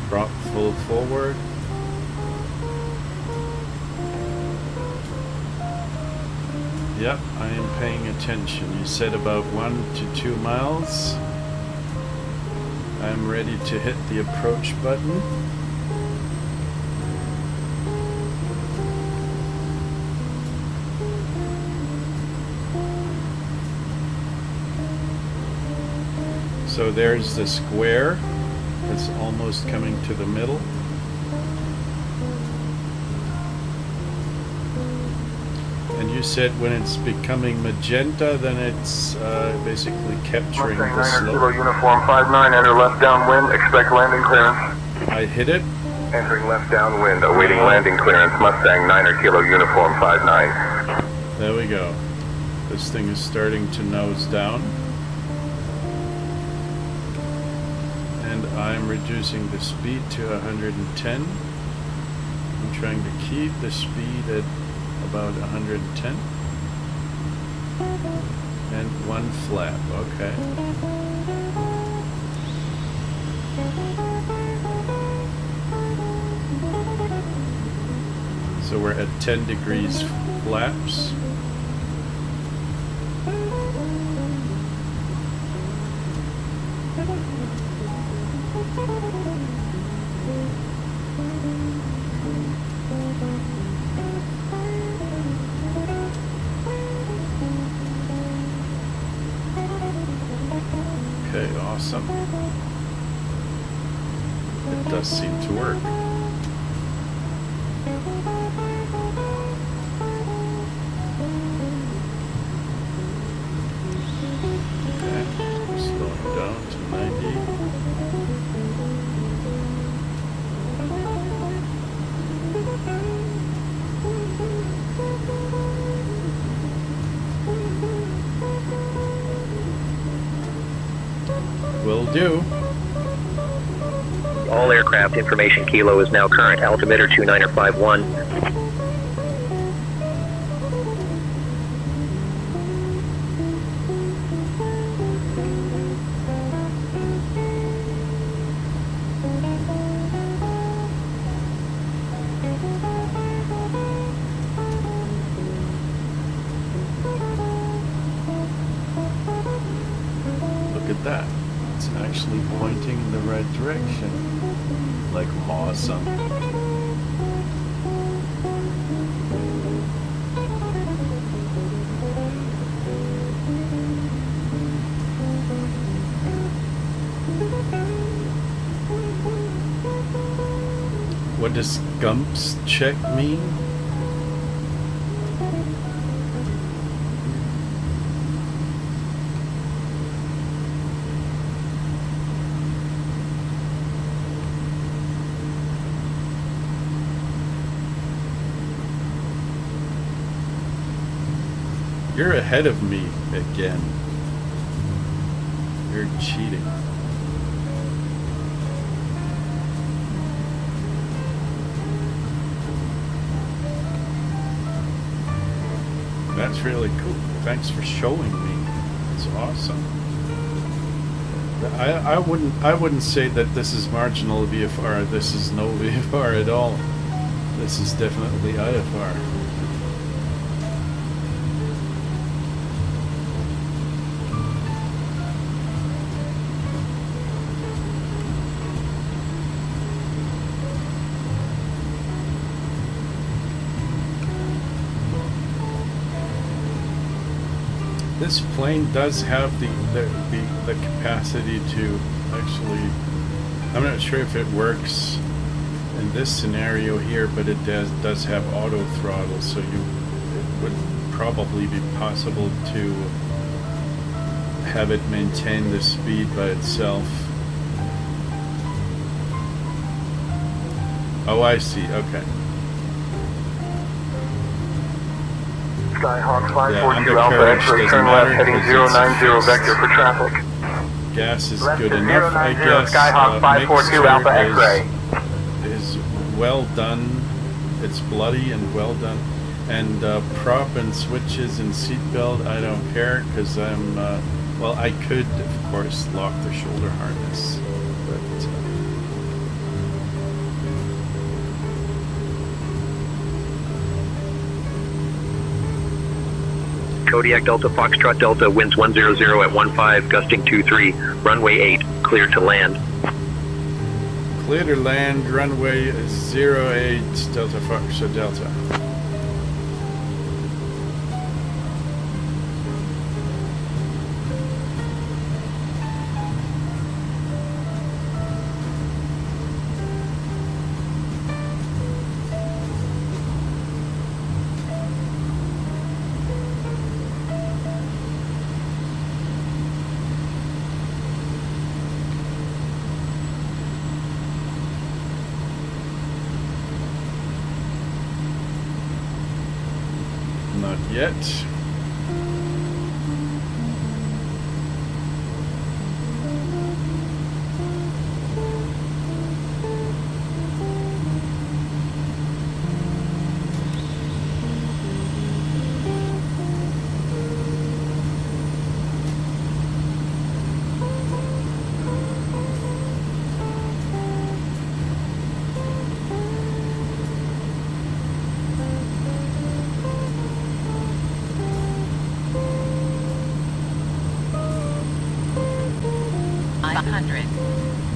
Drop full forward. Yep, I am paying attention. You said about 1 to 2 miles. I'm ready to hit the approach button. So there's the square. It's almost coming to the middle. And you said when it's becoming magenta, then it's basically capturing the slope. Kilo Uniform 59, enter left downwind, expect landing clearance. I hit it. Entering left downwind, awaiting landing clearance, Mustang 9 Kilo Uniform 59. There we go. This thing is starting to nose down. And I'm reducing the speed to 110. I'm trying to keep the speed at about 110. And 1 flap, okay. So we're at 10 degrees flaps. Okay, awesome. It does seem to work. Okay, slowing down to 90. Will do. All aircraft information Kilo is now current. Altimeter 2951. Look at that. It's actually pointing in the right direction. Like awesome. What does Gump's check mean? You're ahead of me again. You're cheating. That's really cool. Thanks for showing me. It's awesome. I wouldn't say that this is marginal VFR. This is no VFR at all. This is definitely IFR. This plane does have the capacity to actually, I'm not sure if it works in this scenario here, but it does have auto throttle, so it would probably be possible to have it maintain the speed by itself. Oh, I see. Okay. Skyhawk 542 Alpha undercarriage X-ray, doesn't turn left, matter heading 'cause it's 090 fixed. vector for traffic. Gas is Left good to enough, I 090 guess. Skyhawk 542 Alpha X-ray. Is well done. It's bloody and well done. And prop and switches and seatbelt, I don't care because I'm. Well, I could, of course, lock the shoulder harness, but. Kodiak Delta Foxtrot Delta, winds 100 at 15, gusting 23, runway 8, clear to land. Clear to land, runway 08, Delta Foxtrot Delta. Not yet.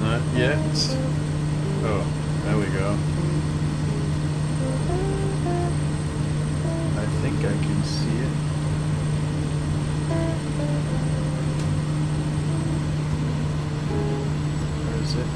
Not yet. Oh, there we go. I think I can see it. Where is it?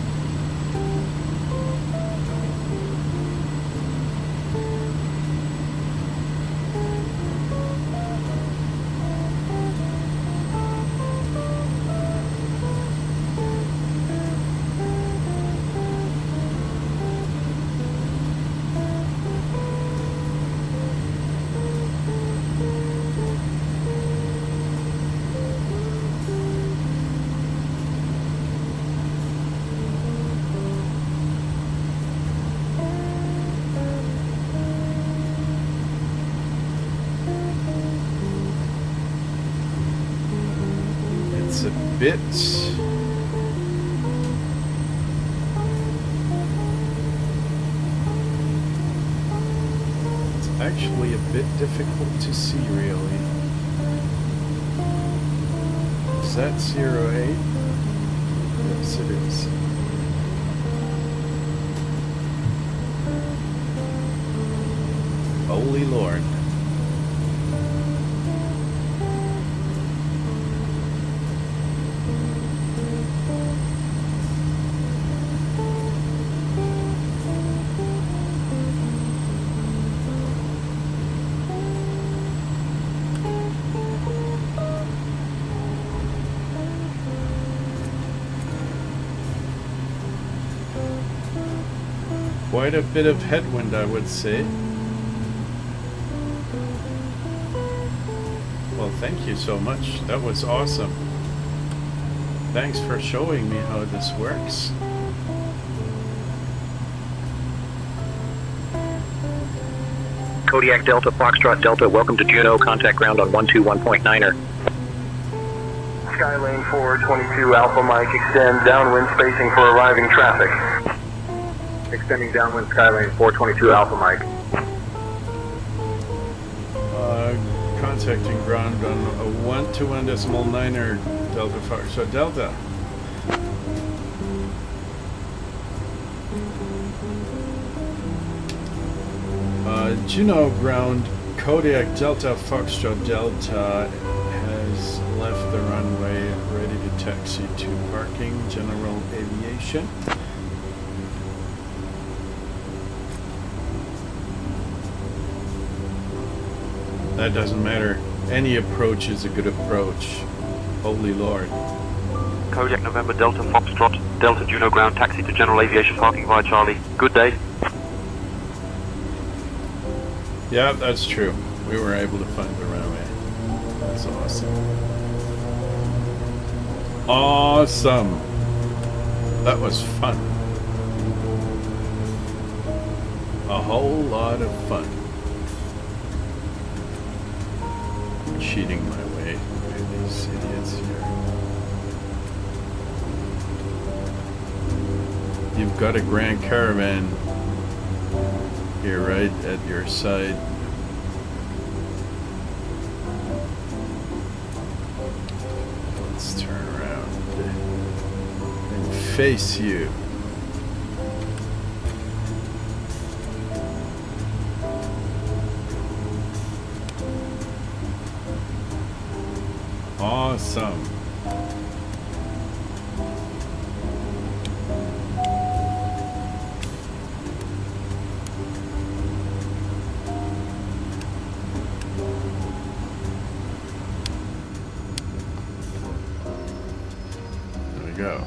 It's a bit. It's actually a bit difficult to see, really. Is that 08? Yes, it is. Holy Lord. Quite a bit of headwind, I would say. Well, thank you so much. That was awesome. Thanks for showing me how this works. Kodiak Delta Foxtrot Delta, welcome to Juneau, contact ground on 121.9er. Skylane 422 Alpha Mike, extend downwind spacing for arriving traffic. Extending downwind Skylane 422 Alpha Mike. Contacting ground on a 121.9er Delta Foxtrot Delta. Juneau ground, Kodiak Delta Foxtrot Delta has left the runway, ready to taxi to parking, general aviation. That doesn't matter. Any approach is a good approach. Holy Lord. Kodiak November Delta Foxtrot Delta Juneau ground, taxi to general aviation parking via Charlie. Good day. Yeah, that's true. We were able to find the runway. That's awesome. Awesome. That was fun. A whole lot of fun. Cheating my way through these idiots here. You've got a Grand Caravan here right at your side. Let's turn around and face you. Awesome. There we go.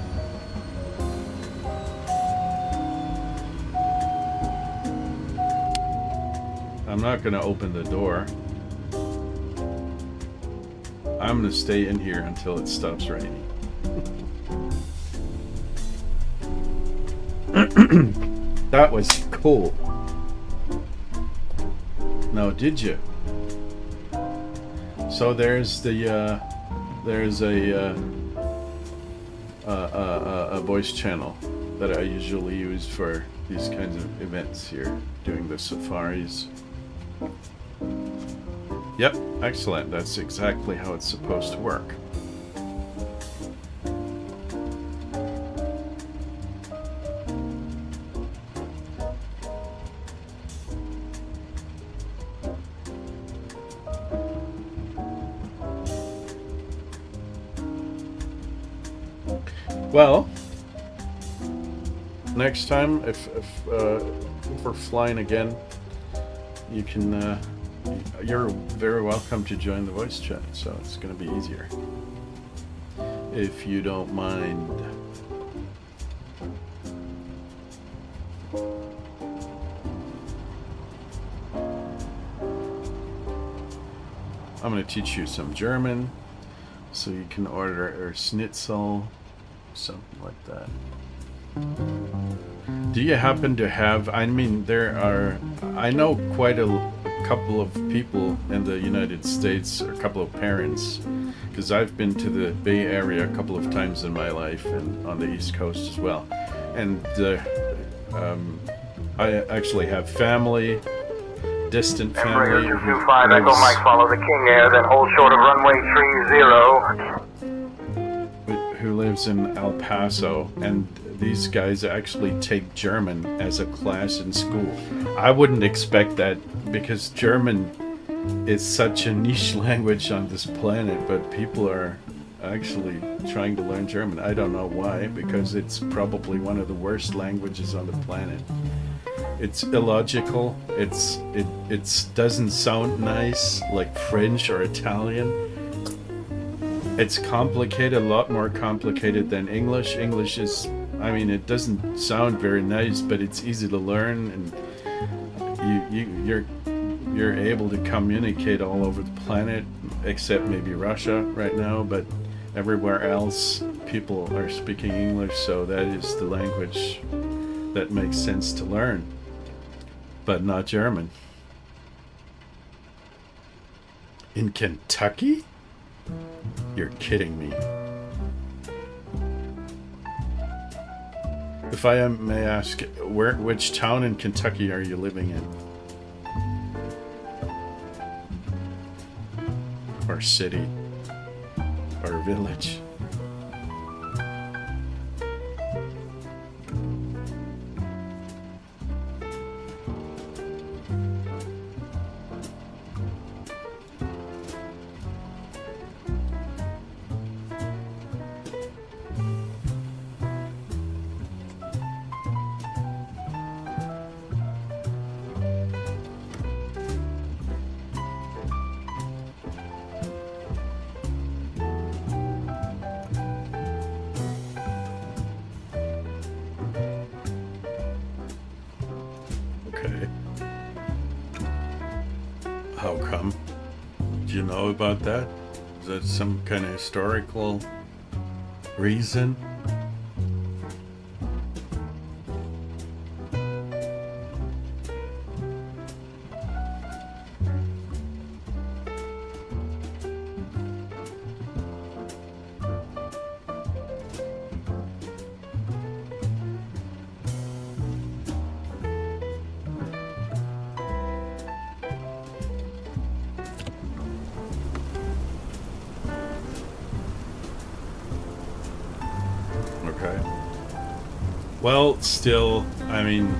I'm not going to open the door. I'm going to stay in here until it stops raining. That was cool. Now, did you? So there's the there's a voice channel that I usually use for these kinds of events here, doing the safaris. Yep, excellent. That's exactly how it's supposed to work. Well, next time, if we're flying again, you can. You're very welcome to join the voice chat, so it's going to be easier. If you don't mind. I'm going to teach you some German, so you can order a schnitzel, something like that. Do you happen to have, I mean, I know quite a couple of people in the United States, or a couple of parents, because I've been to the Bay Area a couple of times in my life, and on the East Coast as well. And I actually have family, distant family. Embraer 225, Echo Mike, follow the King Air, then hold short of runway 30. Who lives in El Paso, and these guys actually take German as a class in school. I wouldn't expect that, because German is such a niche language on this planet, but people are actually trying to learn German. I don't know why, because it's probably one of the worst languages on the planet. It's illogical. It doesn't sound nice like French or Italian. It's complicated, a lot more complicated than English. English is, I mean, it doesn't sound very nice, but it's easy to learn, and you're able to communicate all over the planet, except maybe Russia right now, but everywhere else people are speaking English, so that is the language that makes sense to learn, but not German. In Kentucky? You're kidding me. If I may ask, which town in Kentucky are you living in? Or city? Or village? know about that? Is that some kind of historical reason? Okay. Well, still, I mean,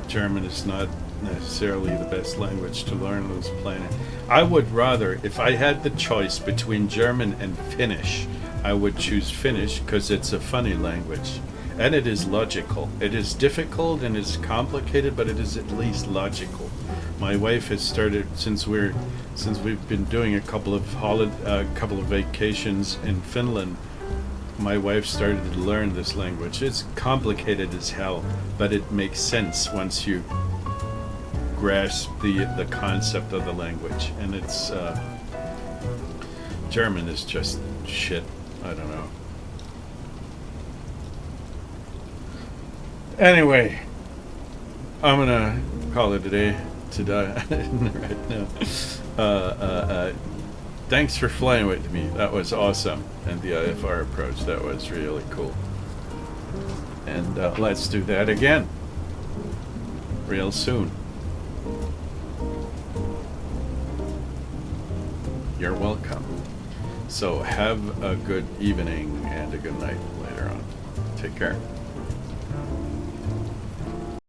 German is not necessarily the best language to learn on this planet. I would rather, if I had the choice between German and Finnish, I would choose Finnish because it's a funny language. And it is logical. It is difficult and it's complicated, but it is at least logical. My wife has started, since we've been doing a couple of vacations in Finland, my wife started to learn this language. It's complicated as hell, but it makes sense once you grasp the concept of the language. And it's German is just shit. I don't know. Anyway, I'm gonna call it a day today right now. Thanks for flying with me. That was awesome. And the IFR approach, that was really cool. And let's do that again real soon. You're welcome. So have a good evening and a good night later on. Take care.